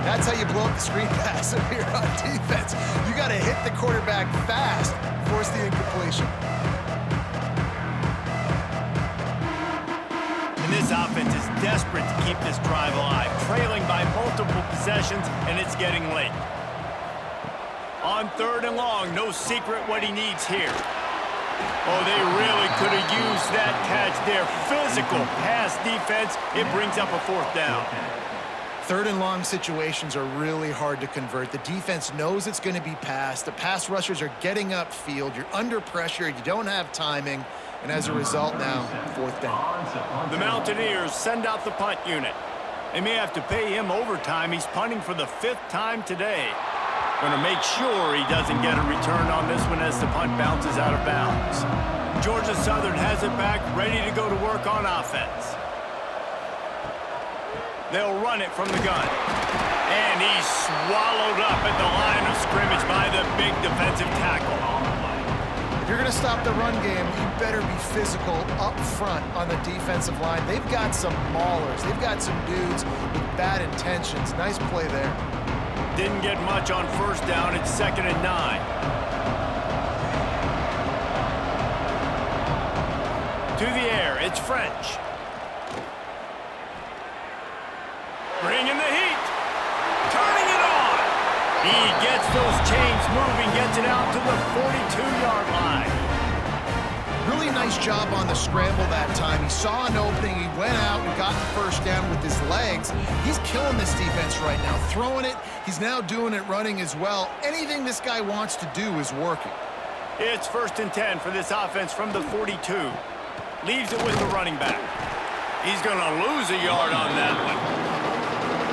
That's how you blow up the screen pass if you're on defense. You got to hit the quarterback fast, force the incompletion. And this offense is desperate to keep this drive alive, trailing by multiple possessions, and it's getting late. On 3rd and long, no secret what he needs here. Oh, they really could have used that catch there. Physical pass defense. It brings up a 4th down. 3rd and long situations are really hard to convert. The defense knows it's going to be passed. The pass rushers are getting upfield. You're under pressure. You don't have timing. And as a result now, 4th down. The Mountaineers send out the punt unit. They may have to pay him overtime. He's punting for the 5th time today. Going to make sure he doesn't get a return on this one as the punt bounces out of bounds. Georgia Southern has it back, ready to go to work on offense. They'll run it from the gun. And he's swallowed up at the line of scrimmage by the big defensive tackle. If you're going to stop the run game, you better be physical up front on the defensive line. They've got some maulers. They've got some dudes with bad intentions. Nice play there. Didn't get much on 1st down. It's 2nd and 9. To the air, it's French. Bringing the heat. Turning it on. He gets those chains moving, gets it out to the 42-yard line. Really nice job on the scramble that time. He saw an opening. He went out and got the first down with his legs. He's killing this defense right now. Throwing it. He's now doing it running as well. Anything this guy wants to do is working. It's 1st and 10 for this offense from the 42. Leaves it with the running back. He's going to lose a yard on that one.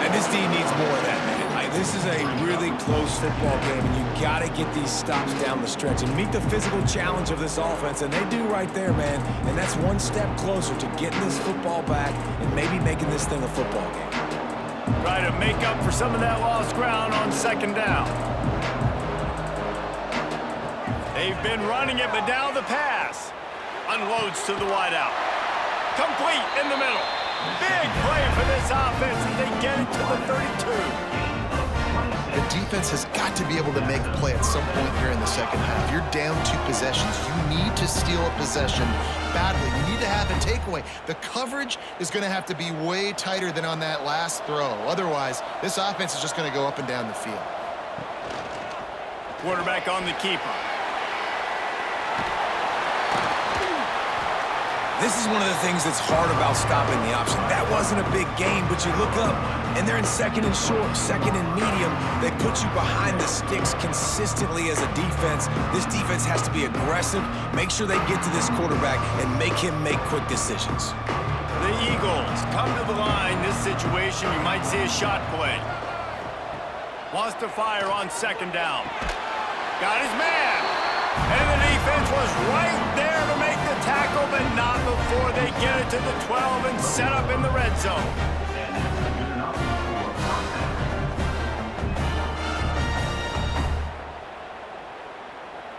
And this team needs more of that, man. This is a really close football game, and you got to get these stops down the stretch and meet the physical challenge of this offense, and they do right there, man. And that's one step closer to getting this football back and maybe making this thing a football game. Try to make up for some of that lost ground on 2nd down. They've been running it, but now the pass. Unloads to the wideout. Complete in the middle. Big play for this offense as they get it to the 32. The defense has got to be able to make a play at some point here in the second half. You're down 2 possessions. You need to steal a possession badly. You need to have a takeaway. The coverage is going to have to be way tighter than on that last throw. Otherwise, this offense is just going to go up and down the field. Quarterback on the keeper. This is one of the things that's hard about stopping the option. That wasn't a big gain, but you look up, and they're in second and short, second and medium. They put you behind the sticks consistently as a defense. This defense has to be aggressive, make sure they get to this quarterback, and make him make quick decisions. The Eagles come to the line. This situation, you might see a shot play. Wants to fire on second down. Got his man. And the defense was right there to make the tackle, but not before they get it to the 12 and set up in the red zone.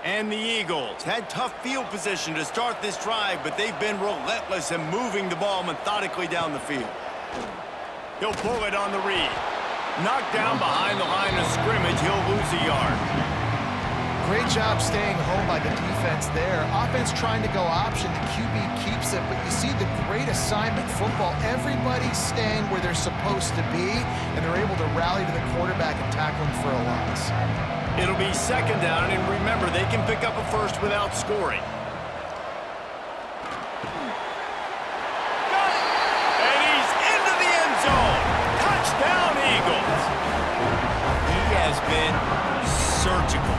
And the Eagles had tough field position to start this drive, but they've been relentless in moving the ball methodically down the field. He'll pull it on the read. Knocked down behind the line of scrimmage, he'll lose a yard. Great job staying home by the defense there. Offense trying to go option. The QB keeps it, but you see the great assignment football. Everybody's staying where they're supposed to be, and they're able to rally to the quarterback and tackle him for a loss. It'll be second down, and remember, they can pick up a first without scoring. Got it! And he's into the end zone. Touchdown, Eagles. He has been surgical.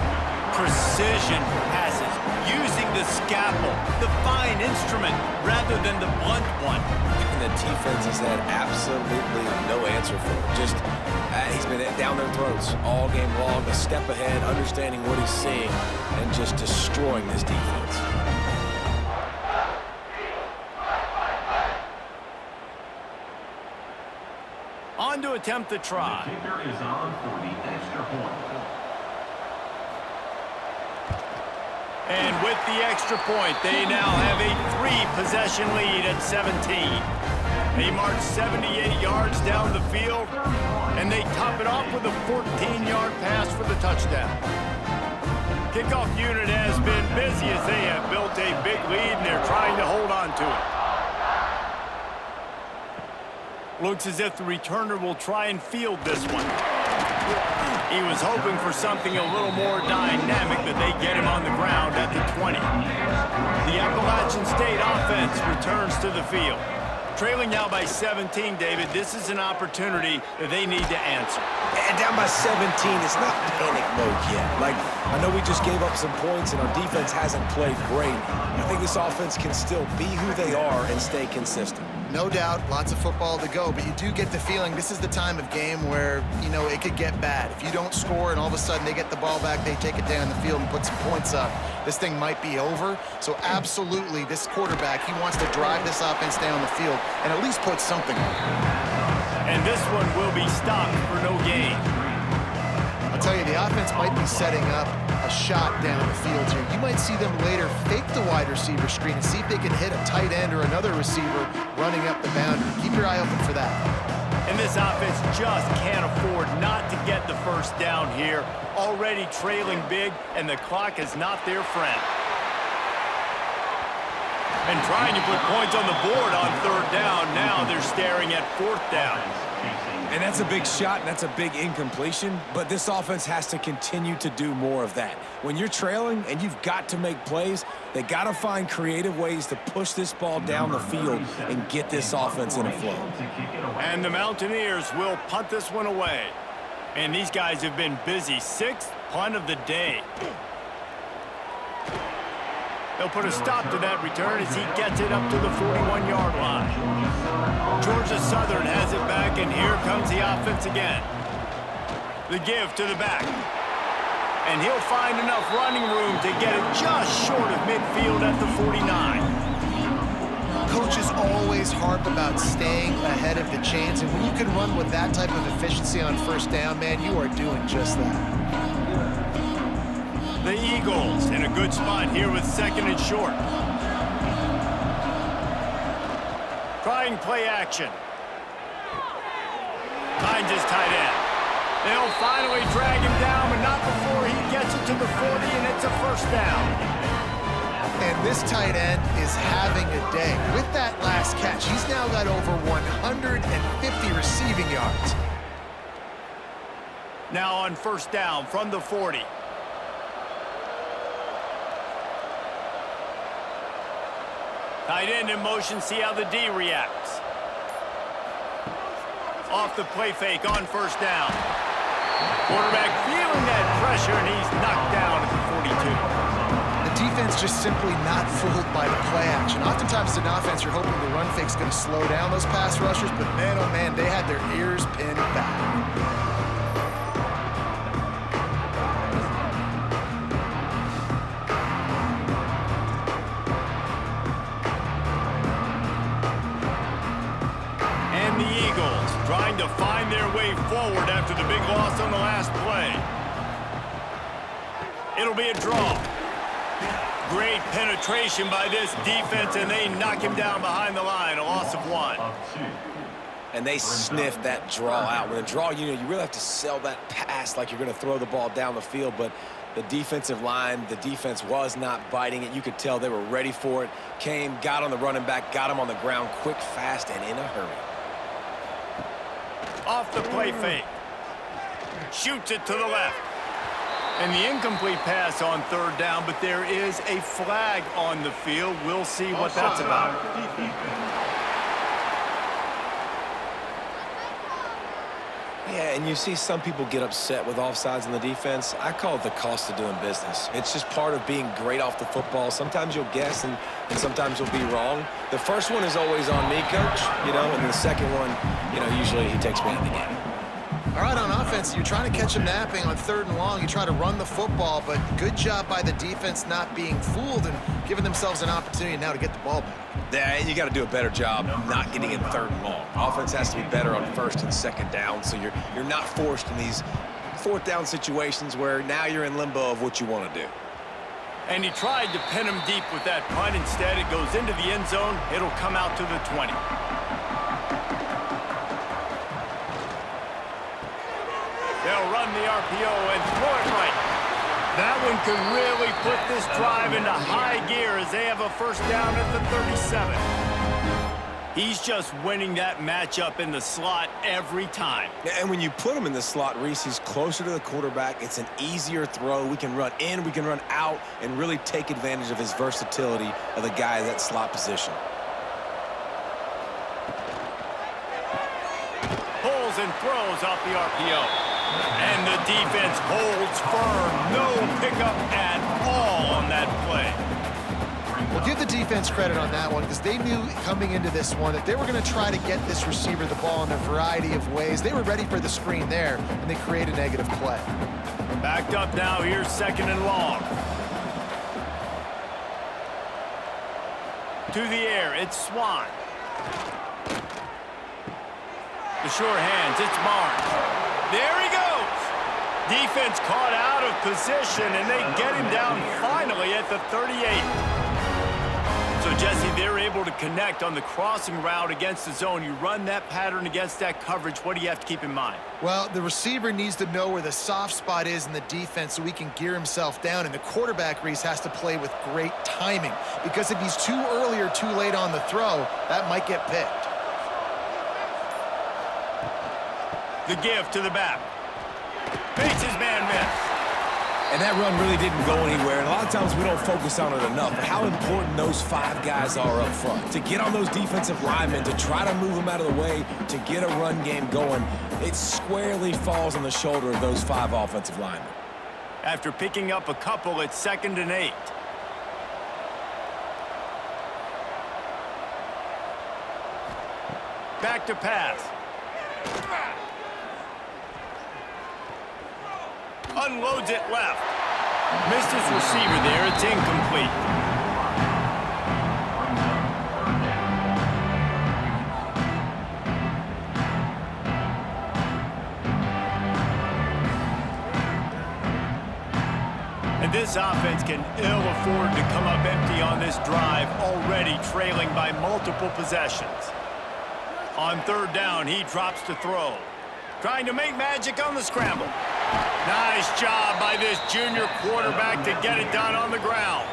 Precision passes, using the scalpel, the fine instrument, rather than the blunt one. And the defense has had absolutely no answer for him. Just, he's been down their throats all game long, a step ahead, understanding what he's seeing, and just destroying this defense. On to attempt the try. The kicker is on for the extra point. And with the extra point, they now have a 3-possession lead at 17. They march 78 yards down the field, and they top it off with a 14-yard pass for the touchdown. Kickoff unit has been busy as they have built a big lead, and they're trying to hold on to it. Looks as if the returner will try and field this one. He was hoping for something a little more dynamic, but they get him on the ground at the 20. The Appalachian State offense returns to the field. Trailing now by 17, David, this is an opportunity that they need to answer. And down by 17, it's not panic mode yet. Like, I know we just gave up some points and our defense hasn't played great. I think this offense can still be who they are and stay consistent. No doubt, lots of football to go, but you do get the feeling this is the time of game where, you know, it could get bad. If you don't score and all of a sudden they get the ball back, they take it down the field and put some points up, this thing might be over. So absolutely, this quarterback, he wants to drive this offense down the field and at least put something on. And this one will be stopped for no gain. I'll tell you, the offense might be setting up a shot down the field here. You might see them later fake the wide receiver screen and see if they can hit a tight end or another receiver running up the boundary. Keep your eye open for that. And this offense just can't afford not to get the first down here. Already trailing big, and the clock is not their friend. And trying to put points on the board on third down. Now they're staring at fourth down. And that's a big shot, and that's a big incompletion, but this offense has to continue to do more of that. When you're trailing and you've got to make plays, they got to find creative ways to push this ball down the field and get this offense in a flow. And the Mountaineers will punt this one away. And these guys have been busy. 6th punt of the day. They'll put a stop to that return as he gets it up to the 41-yard line. Georgia Southern has it back, and here comes the offense again. The give to the back. And he'll find enough running room to get it just short of midfield at the 49. Coaches always harp about staying ahead of the chains, and when you can run with that type of efficiency on first down, man, you are doing just that. The Eagles in a good spot here with second and short. Trying play action. Finds his tight end. They'll finally drag him down, but not before he gets it to the 40, and it's a first down. And this tight end is having a day. With that last catch, he's now got over 150 receiving yards. Now on first down from the 40. Tight end in motion, see how the D reacts. Off the play fake on first down. Quarterback feeling that pressure, and he's knocked down at the 42. The defense just simply not fooled by the play action. Oftentimes in offense, you're hoping the run fake's going to slow down those pass rushers, but man, oh man, they had their ears pinned back. Trying to find their way forward after the big loss on the last play. It'll be a draw. Great penetration by this defense, and they knock him down behind the line, a loss of 1. And they sniff that draw out. With a draw, you really have to sell that pass like you're going to throw the ball down the field, but the defensive line, the defense was not biting it. You could tell they were ready for it. Came, got on the running back, got him on the ground quick, fast, and in a hurry. Off the play fake. Shoots it to the left. And the incomplete pass on third down, but there is a flag on the field. We'll see what that's about. Yeah, and you see some people get upset with offsides in the defense. I call it the cost of doing business. It's just part of being great off the football. Sometimes you'll guess, and sometimes you'll be wrong. The first one is always on me, Coach, and the second one, usually he takes me out of the game. All right, on offense, you're trying to catch him napping on 3rd and long. You try to run the football, but good job by the defense not being fooled and giving themselves an opportunity now to get the ball back. Yeah, you got to do a better job not getting in 3rd and long. Offense has to be better on 1st and 2nd down, so you're not forced in these 4th down situations where now you're in limbo of what you want to do. And he tried to pin him deep with that punt. Instead, it goes into the end zone. It'll come out to the 20. They'll run the RPO and throw it right. That one could really put this drive into high gear as they have a first down at the 37. He's just winning that matchup in the slot every time. And when you put him in the slot, Reese, he's closer to the quarterback. It's an easier throw. We can run in, we can run out, and really take advantage of his versatility of the guy in that slot position. Pulls and throws off the RPO. And the defense holds firm. No pickup at all on that play. Well, give the defense credit on that one because they knew coming into this one that they were going to try to get this receiver the ball in a variety of ways. They were ready for the screen there, and they create a negative play. Backed up now. Here's 2nd and long. To the air. It's Swan. The sure hands. It's Barnes. There he goes. Defense caught out of position, and they get him down finally at the 38. So, Jesse, they're able to connect on the crossing route against the zone. You run that pattern against that coverage. What do you have to keep in mind? Well, the receiver needs to know where the soft spot is in the defense so he can gear himself down, and the quarterback, Reese, has to play with great timing because if he's too early or too late on the throw, that might get picked. The give to the back. Makes his man miss. And that run really didn't go anywhere. And a lot of times we don't focus on it enough. But how important those 5 guys are up front. To get on those defensive linemen, to try to move them out of the way, to get a run game going, it squarely falls on the shoulder of those 5 offensive linemen. After picking up a couple, it's 2nd and 8. Back to pass. Unloads it left. Missed his receiver there. It's incomplete. And this offense can ill afford to come up empty on this drive, already trailing by multiple possessions. On 3rd down, he drops to throw. Trying to make magic on the scramble. Nice job by this junior quarterback to get it done on the ground.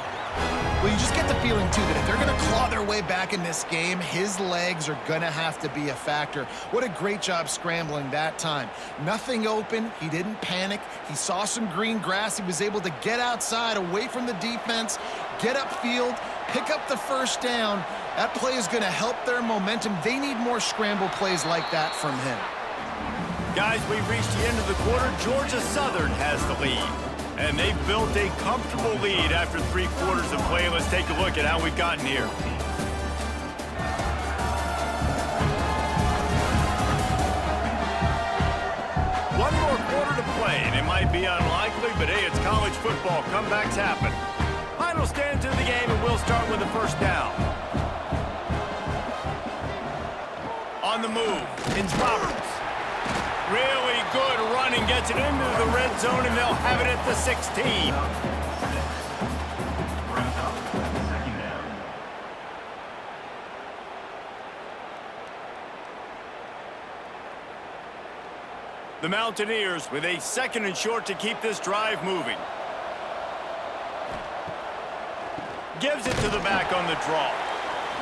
Well, you just get the feeling, too, that if they're going to claw their way back in this game, his legs are going to have to be a factor. What a great job scrambling that time. Nothing open. He didn't panic. He saw some green grass. He was able to get outside, away from the defense, get upfield, pick up the first down. That play is going to help their momentum. They need more scramble plays like that from him. Guys, we've reached the end of the quarter. Georgia Southern has the lead. And they've built a comfortable lead after 3 quarters of play. Let's take a look at how we've gotten here. One more quarter to play, and it might be unlikely, but hey, it's college football. Comebacks happen. Final stands of the game, and we'll start with the first down. On the move, it's Roberts. Really good running, gets it into the red zone, and they'll have it at the 16. Brings up second down. The Mountaineers with a 2nd and short to keep this drive moving. Gives it to the back on the draw.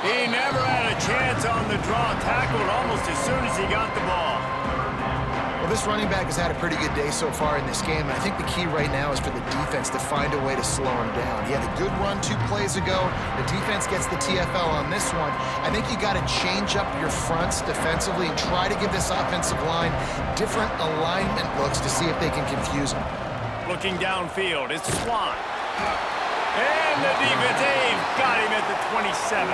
He never had a chance on the draw. Tackled almost as soon as he got the ball. Well, this running back has had a pretty good day so far in this game, and I think the key right now is for the defense to find a way to slow him down. He had a good run 2 plays ago. The defense gets the TFL on this one. I think you got to change up your fronts defensively and try to give this offensive line different alignment looks to see if they can confuse him. Looking downfield, it's Swan. And the defense got him at the 27.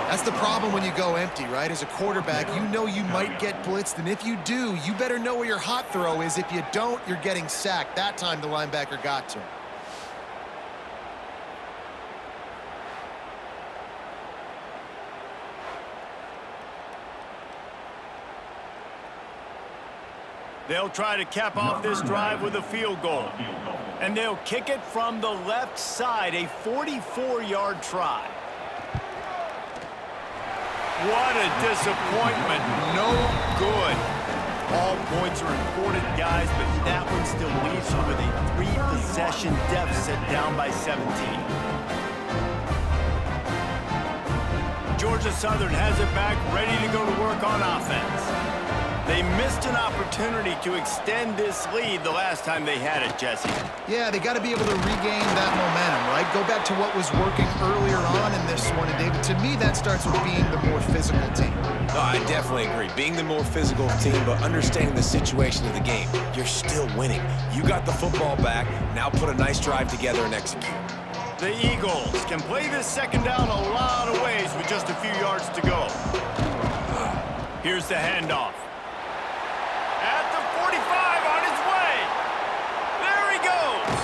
That's the problem when you go empty, right? As a quarterback, you know you might get blitzed, and if you do, you better know where your hot throw is. If you don't, you're getting sacked. That time the linebacker got to him. They'll try to cap off this drive with a field goal. And they'll kick it from the left side, a 44-yard try. What a disappointment. No good. All points are important, guys, but that one still leaves you with a 3-possession deficit down by 17. Georgia Southern has it back, ready to go to work on offense. They missed an opportunity to extend this lead the last time they had it, Jesse. Yeah, they got to be able to regain that momentum, right? Go back to what was working earlier on in this one. And, David, to me, that starts with being the more physical team. No, I definitely agree. Being the more physical team, but understanding the situation of the game. You're still winning. You got the football back. Now put a nice drive together and execute. The Eagles can play this second down a lot of ways with just a few yards to go. Here's the handoff. At the 45, on his way. There he goes.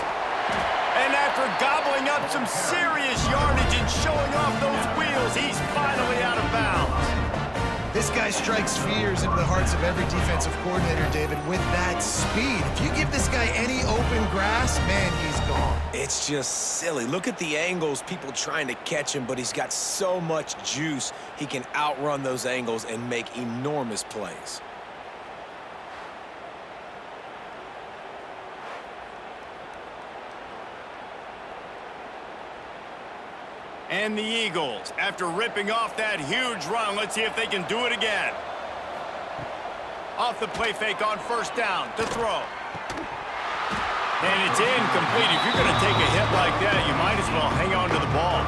And after gobbling up some serious yardage and showing off those wheels, he's finally out of bounds. This guy strikes fears into the hearts of every defensive coordinator, David, with that speed. If you give this guy any open grass, man, he's gone. It's just silly. Look at the angles, people trying to catch him, but he's got so much juice. He can outrun those angles and make enormous plays. And the Eagles, after ripping off that huge run, let's see if they can do it again. Off the play fake on first down to throw. And it's incomplete. If you're going to take a hit like that, you might as well hang on to the ball.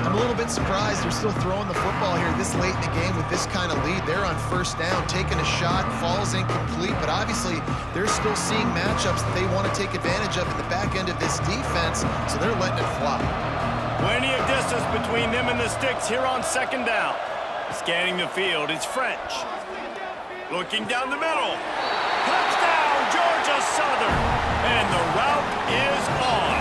I'm a little bit surprised they're still throwing the football here this late in the game with this kind of lead. They're on first down, taking a shot, falls incomplete, but obviously they're still seeing matchups that they want to take advantage of at the back end of this defense, so they're letting it fly. Plenty of distance between them and the sticks here on second down. Scanning the field, it's French. Looking down the middle. Touchdown, Georgia Southern. And the route is on.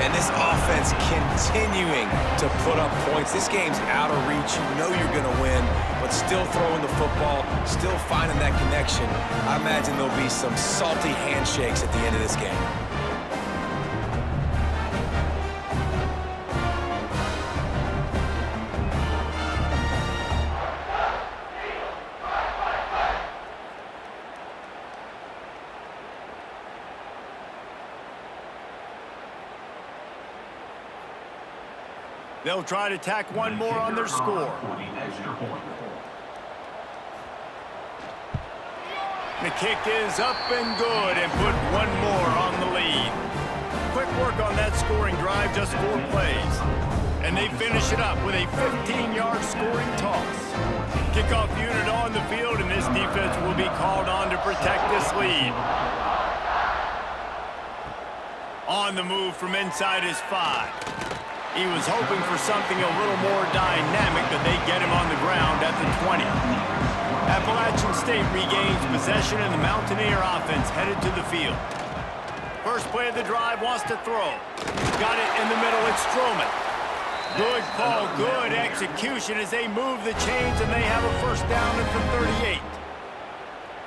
And this offense continuing to put up points. This game's out of reach. You know you're going to win, but still throwing the football, still finding that connection. I imagine there'll be some salty handshakes at the end of this game. They'll try to tack one more on their score. For the extra point. The kick is up and good and put one more on the lead. Quick work on that scoring drive, just 4 plays. And they finish it up with a 15-yard scoring toss. Kickoff unit on the field, and this defense will be called on to protect this lead. On the move from inside his 5. He was hoping for something a little more dynamic, but they get him on the ground at the 20. Appalachian State regains possession, and the Mountaineer offense headed to the field. First play of the drive, wants to throw. Got it in the middle, it's Stroman. Good call, good execution as they move the chains, and they have a first down at the 38.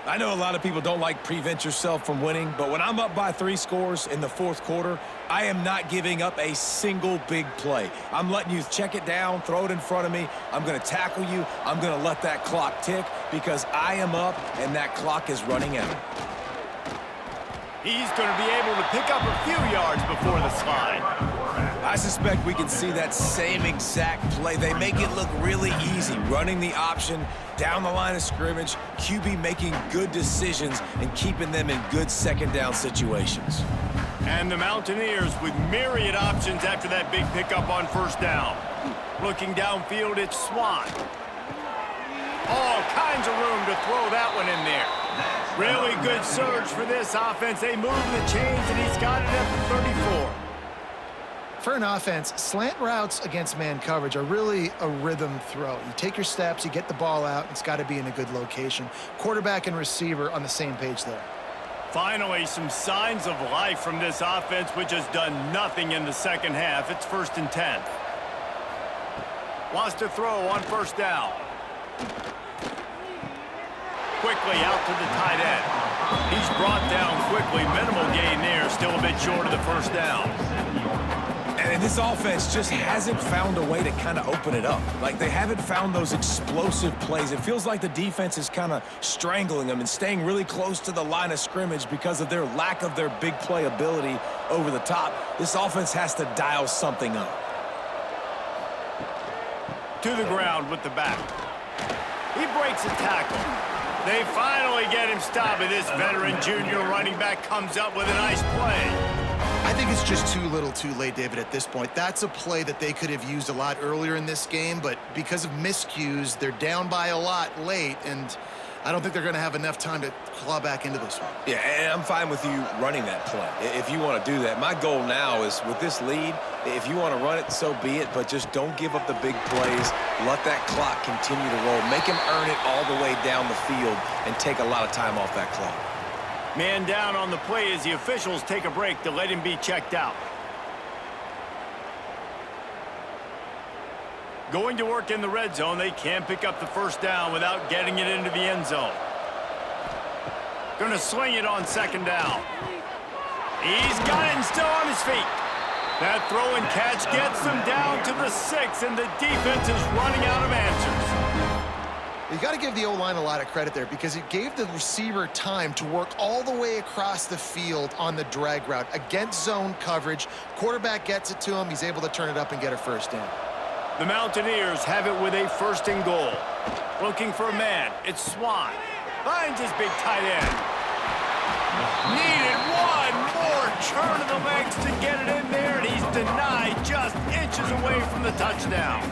I know a lot of people don't like prevent yourself from winning, but when I'm up by 3 scores in the 4th quarter, I am not giving up a single big play. I'm letting you check it down, throw it in front of me. I'm going to tackle you. I'm going to let that clock tick because I am up and that clock is running out. He's going to be able to pick up a few yards before the slide. I suspect we can see that same exact play. They make it look really easy, running the option down the line of scrimmage, QB making good decisions and keeping them in good second down situations. And the Mountaineers with myriad options after that big pickup on first down. Looking downfield, it's Swan. All kinds of room to throw that one in there. Really good surge for this offense. They move the chains, and he's got it at the 34. For an offense, slant routes against man coverage are really a rhythm throw. You take your steps, you get the ball out, it's got to be in a good location. Quarterback and receiver on the same page there. Finally, some signs of life from this offense, which has done nothing in the second half. It's 1st and 10. Wants to throw on first down. Quickly out to the tight end. He's brought down quickly. Minimal gain there. Still a bit short of the first down. And this offense just hasn't found a way to kind of open it up. Like, they haven't found those explosive plays. It feels like the defense is kind of strangling them and staying really close to the line of scrimmage because of their lack of their big play ability over the top. This offense has to dial something up. To the ground with the back. He breaks a tackle. They finally get him stopped, and this veteran junior running back comes up with a nice play. I think it's just too little too late, David, at this point. That's a play that they could have used a lot earlier in this game, but because of miscues, they're down by a lot late, and I don't think they're going to have enough time to claw back into this one. Yeah, and I'm fine with you running that play if you want to do that. My goal now is with this lead, if you want to run it, so be it, but just don't give up the big plays. Let that clock continue to roll. Make him earn it all the way down the field and take a lot of time off that clock. Man down on the play as the officials take a break to let him be checked out. Going to work in the red zone, they can't pick up the first down without getting it into the end zone. Gonna swing it on second down. He's got it and still on his feet. That throw and catch gets them down to the 6, and the defense is running out of answers. You got to give the O-line a lot of credit there because it gave the receiver time to work all the way across the field on the drag route against zone coverage. Quarterback gets it to him. He's able to turn it up and get a first down. The Mountaineers have it with a 1st and goal. Looking for a man. It's Swan. Finds his big tight end. Needed one more turn of the legs to get it in there, and he's denied just inches away from the touchdown.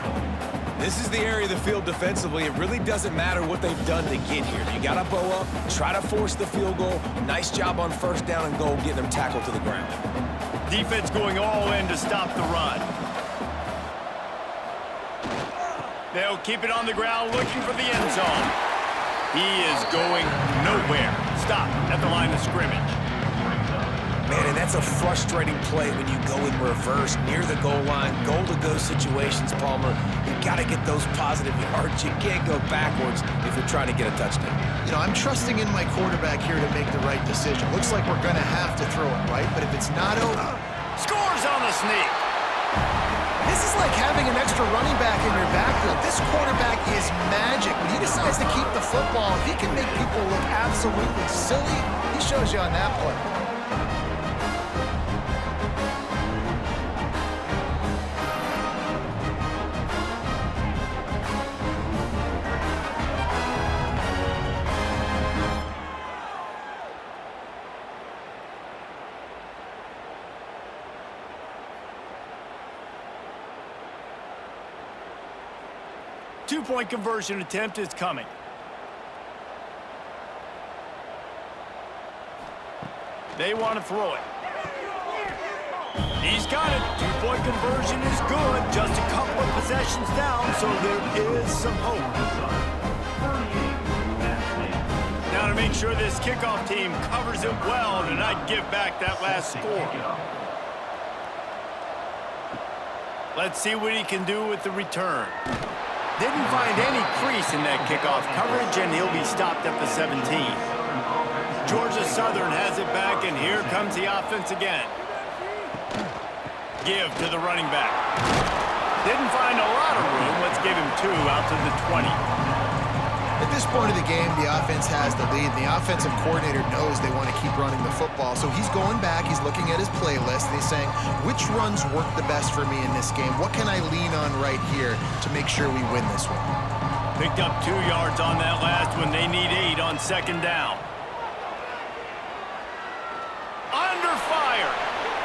This is the area of the field defensively. It really doesn't matter what they've done to get here. You got to bow up, try to force the field goal. Nice job on first down and goal, getting them tackled to the ground. Defense going all in to stop the run. They'll keep it on the ground, looking for the end zone. He is going nowhere. Stop at the line of scrimmage. Man, and that's a frustrating play when you go in reverse near the goal line. Goal-to-go situations, Palmer. You got to get those positive yards. You can't go backwards if you're trying to get a touchdown. You know, I'm trusting in my quarterback here to make the right decision. Looks like we're going to have to throw it, right? But if it's not over... Scores on the sneak. This is like having an extra running back in your backfield. This quarterback is magic. When he decides to keep the football, he can make people look absolutely silly. He shows you on that play. two-point conversion attempt is coming. They want to throw it. He's got it. Two-point conversion is good. Just a couple of possessions down, so there is some hope. Now to make sure this kickoff team covers it well to not give back that last score. Let's see what he can do with the return. Didn't find any crease in that kickoff coverage, and he'll be stopped at the 17. Georgia Southern has it back, and here comes the offense again. Give to the running back. Didn't find a lot of room. Let's give him 2 out to the 20. At this point of the game, the offense has the lead. The offensive coordinator knows they want to keep running the football. So he's going back, he's looking at his playlist, and he's saying, which runs work the best for me in this game? What can I lean on right here to make sure we win this one? Picked up 2 yards on that last one. They need 8 on second down. Under fire.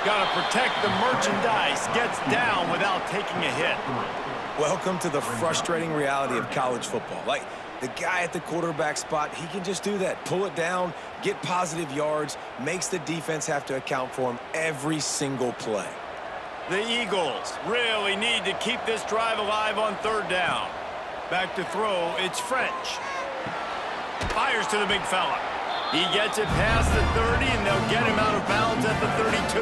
Got to protect the merchandise. Gets down without taking a hit. Welcome to the frustrating reality of college football. Like, the guy at the quarterback spot, he can just do that. Pull it down, get positive yards, makes the defense have to account for him every single play. The Eagles really need to keep this drive alive on third down. Back to throw, it's French. Fires to the big fella. He gets it past the 30, and they'll get him out of bounds at the 32.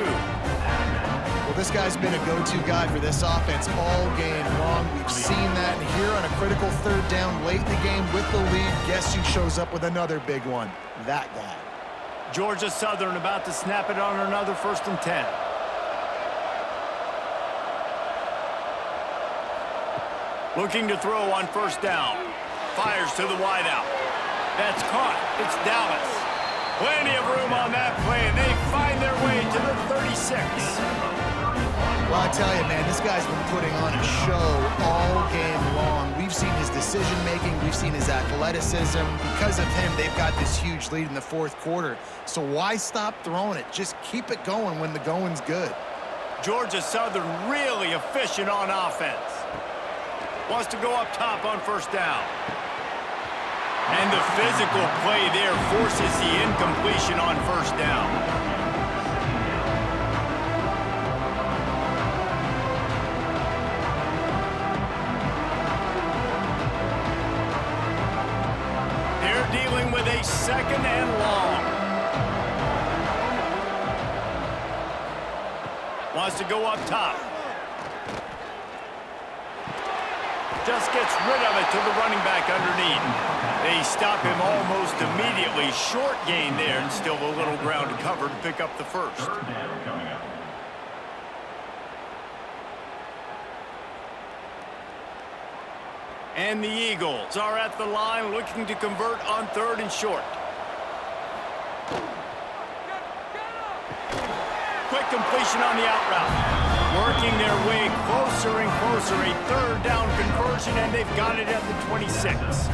Well, this guy's been a go-to guy for this offense all game long. We've seen that, and here on a critical third down late in the game with the lead, guess who shows up with another big one? That guy. Georgia Southern about to snap it on another 1st and 10. Looking to throw on 1st down. Fires to the wideout. That's caught. It's Dallas. Plenty of room on that play, and they find their way to the 36. Well, I tell you, man, this guy's been putting on a show all game long. We've seen his decision-making. We've seen his athleticism. Because of him, they've got this huge lead in the 4th quarter. So why stop throwing it? Just keep it going when the going's good. Georgia Southern really efficient on offense. Wants to go up top on 1st down. And the physical play there forces the incompletion on 1st down. They're dealing with a 2nd and long. Wants to go up top. Just gets rid of it to the running back underneath. They stop him almost immediately. Short gain there, and still a little ground to cover to pick up the 1st. Third down coming up. And the Eagles are at the line looking to convert on 3rd and short. Quick completion on the out route. Working their way closer and closer. A 3rd down conversion, and they've got it at the 26.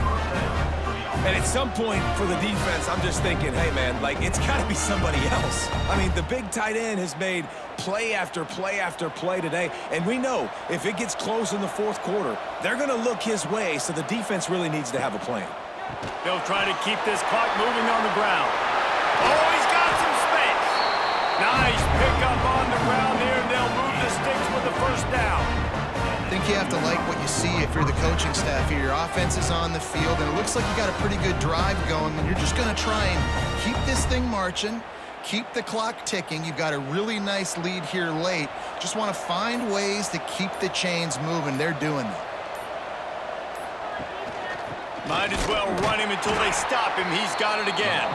And at some point for the defense, I'm just thinking, hey, man, like, it's got to be somebody else. I mean, the big tight end has made play after play after play today, and we know if it gets close in the 4th quarter, they're going to look his way, so the defense really needs to have a plan. They'll try to keep this clock moving on the ground. Oh, he's got some space. Nice pickup on the ground there. They'll move the sticks with the 1st down. I think you have to like what you see if you're the coaching staff here. Your offense is on the field, and it looks like you got a pretty good drive going, and you're just going to try and keep this thing marching, keep the clock ticking. You've got a really nice lead here late. Just want to find ways to keep the chains moving. They're doing that. Might as well run him until they stop him. He's got it again.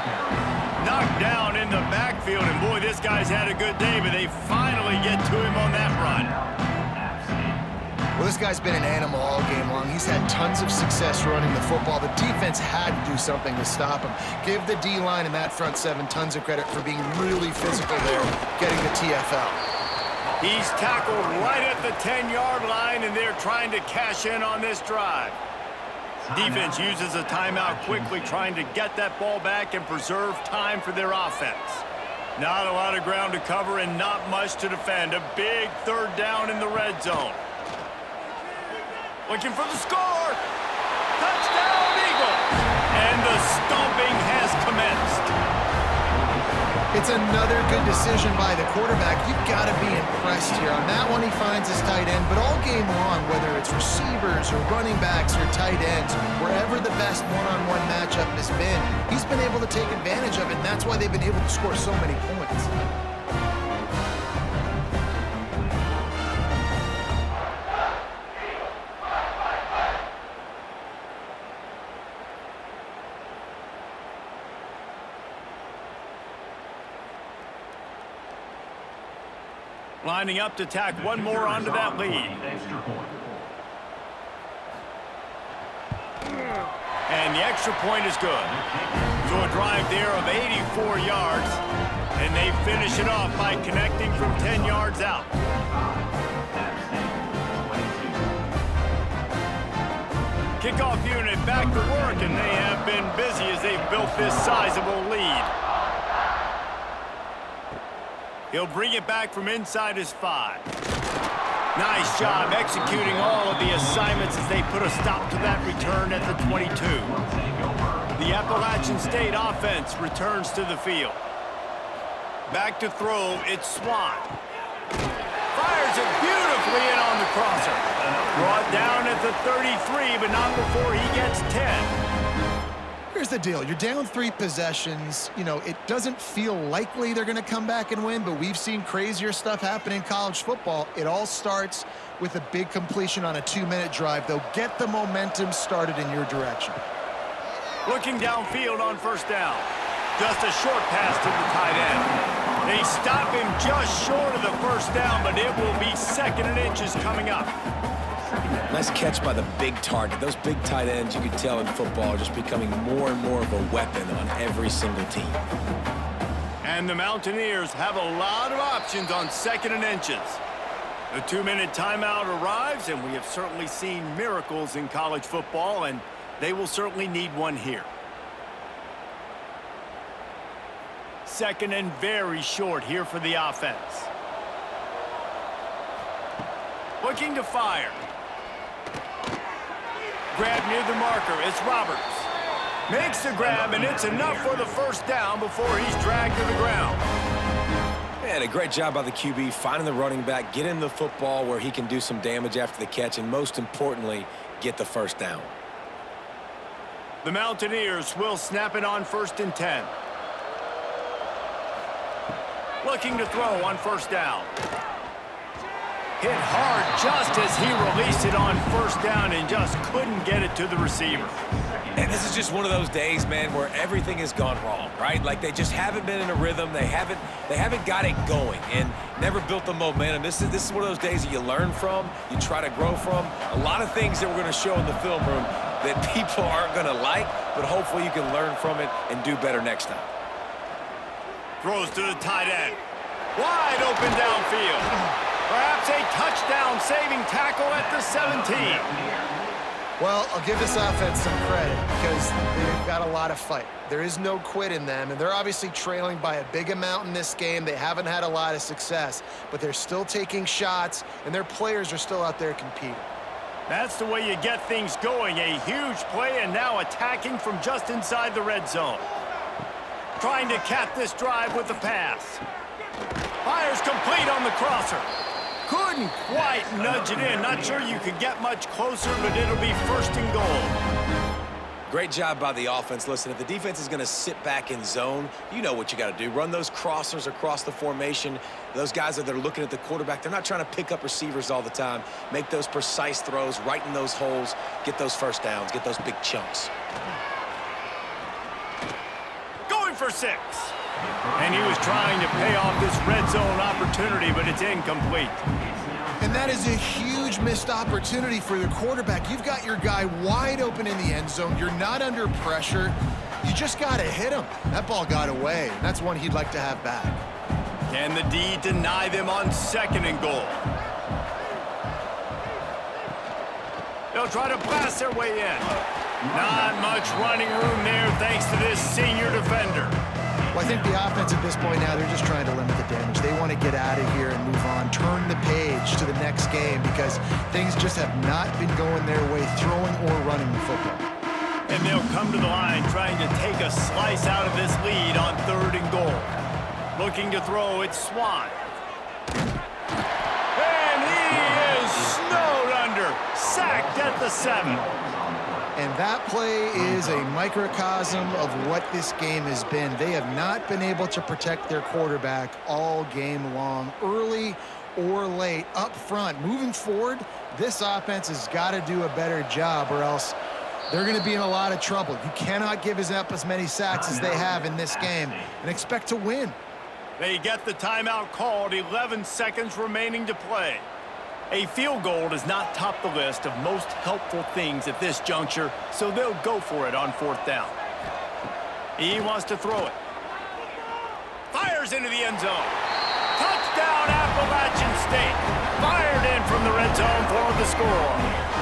Knocked down in the backfield, and boy, this guy's had a good day, but they finally get to him on that run. Well, this guy's been an animal all game long. He's had tons of success running the football. The defense had to do something to stop him. Give the D-line and that front 7 tons of credit for being really physical there, getting the TFL. He's tackled right at the 10-yard line, and they're trying to cash in on this drive. Defense uses a timeout quickly, trying to get that ball back and preserve time for their offense. Not a lot of ground to cover and not much to defend. A big 3rd down in the red zone. Looking for the score. That's another good decision by the quarterback. You've got to be impressed here. On that one, he finds his tight end, but all game long, whether it's receivers or running backs or tight ends, wherever the best one-on-one matchup has been, he's been able to take advantage of it, and that's why they've been able to score so many points. Lining up to tack one more onto that lead. Extra point. And the extra point is good. So a drive there of 84 yards, and they finish it off by connecting from 10 yards out. Kickoff unit back to work, and they have been busy as they've built this sizable lead. He'll bring it back from inside his 5. Nice job executing all of the assignments as they put a stop to that return at the 22. The Appalachian State offense returns to the field. Back to throw, it's Swan. Fires it beautifully in on the crosser. Brought down at the 33, but not before he gets 10. Here's the deal. You're down 3 possessions. You know, it doesn't feel likely they're going to come back and win, but we've seen crazier stuff happen in college football. It all starts with a big completion on a 2-minute drive. They'll get the momentum started in your direction. Looking downfield on first down. Just a short pass to the tight end. They stop him just short of the first down, but it will be 2nd and inches coming up. Nice catch by the big target. Those big tight ends, you can tell in football, are just becoming more and more of a weapon on every single team. And the Mountaineers have a lot of options on 2nd and inches. The 2-minute timeout arrives, and we have certainly seen miracles in college football, and they will certainly need one here. 2nd and very short here for the offense. Looking to fire. Grab near the marker. It's Roberts. Makes the grab, and it's enough for the first down before he's dragged to the ground. And a great job by the QB finding the running back, getting the football where he can do some damage after the catch, and most importantly, get the first down. The Mountaineers will snap it on 1st and 10. Looking to throw on first down. Hit hard just as he released it on first down and just couldn't get it to the receiver. And this is just one of those days, man, where everything has gone wrong, right? Like they just haven't been in a rhythm. They haven't got it going and never built the momentum. This is one of those days that you learn from, you try to grow from. A lot of things that we're going to show in the film room that people aren't going to like, but hopefully you can learn from it and do better next time. Throws to the tight end. Wide open downfield. Perhaps a touchdown-saving tackle at the 17. Well, I'll give this offense some credit because they've got a lot of fight. There is no quit in them, and they're obviously trailing by a big amount in this game. They haven't had a lot of success, but they're still taking shots, and their players are still out there competing. That's the way you get things going. A huge play, and now attacking from just inside the red zone. Trying to cap this drive with the pass. Fires complete on the crosser. Couldn't quite nudge it in. Not sure you could get much closer, but it'll be 1st and goal. Great job by the offense. Listen, if the defense is going to sit back in zone, you know what you got to do. Run those crossers across the formation. Those guys that are looking at the quarterback, they're not trying to pick up receivers all the time. Make those precise throws, right in those holes, get those first downs, get those big chunks. Going for 6. And he was trying to pay off this red zone opportunity, but it's incomplete. And that is a huge missed opportunity for the quarterback. You've got your guy wide open in the end zone. You're not under pressure. You just got to hit him. That ball got away. That's one he'd like to have back. Can the D deny them on 2nd and goal? They'll try to blast their way in. Not much running room there thanks to this senior defender. Well, I think the offense at this point now, they're just trying to limit the damage. They want to get out of here and move on, turn the page to the next game because things just have not been going their way, throwing or running the football. And they'll come to the line trying to take a slice out of this lead on 3rd and goal. Looking to throw, it's Swan. And he is snowed under. Sacked at the 7. And that play is a microcosm of what this game has been. They have not been able to protect their quarterback all game long, early or late, up front. Moving forward, this offense has got to do a better job or else they're going to be in a lot of trouble. You cannot give up as many sacks as they have in this game and expect to win. They get the timeout called, 11 seconds remaining to play. A field goal does not top the list of most helpful things at this juncture, so they'll go for it on 4th down. He wants to throw it. Fires into the end zone. Touchdown, Appalachian State. Fired in from the red zone for the score.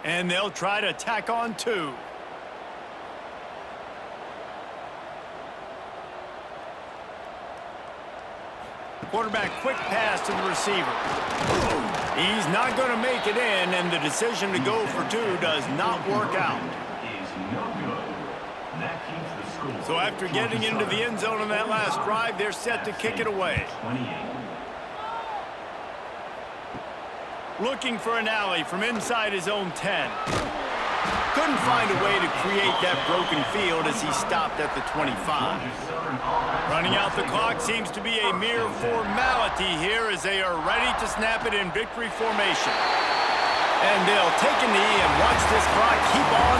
And they'll try to tack on 2. Quarterback quick pass to the receiver. He's not going to make it in, and the decision to go for 2 does not work out. So after getting into the end zone on that last drive, they're set to kick it away. Looking for an alley from inside his own 10. Couldn't find a way to create that broken field as he stopped at the 25. Running out the clock seems to be a mere formality here as they are ready to snap it in victory formation. And they'll take a knee and watch this clock keep on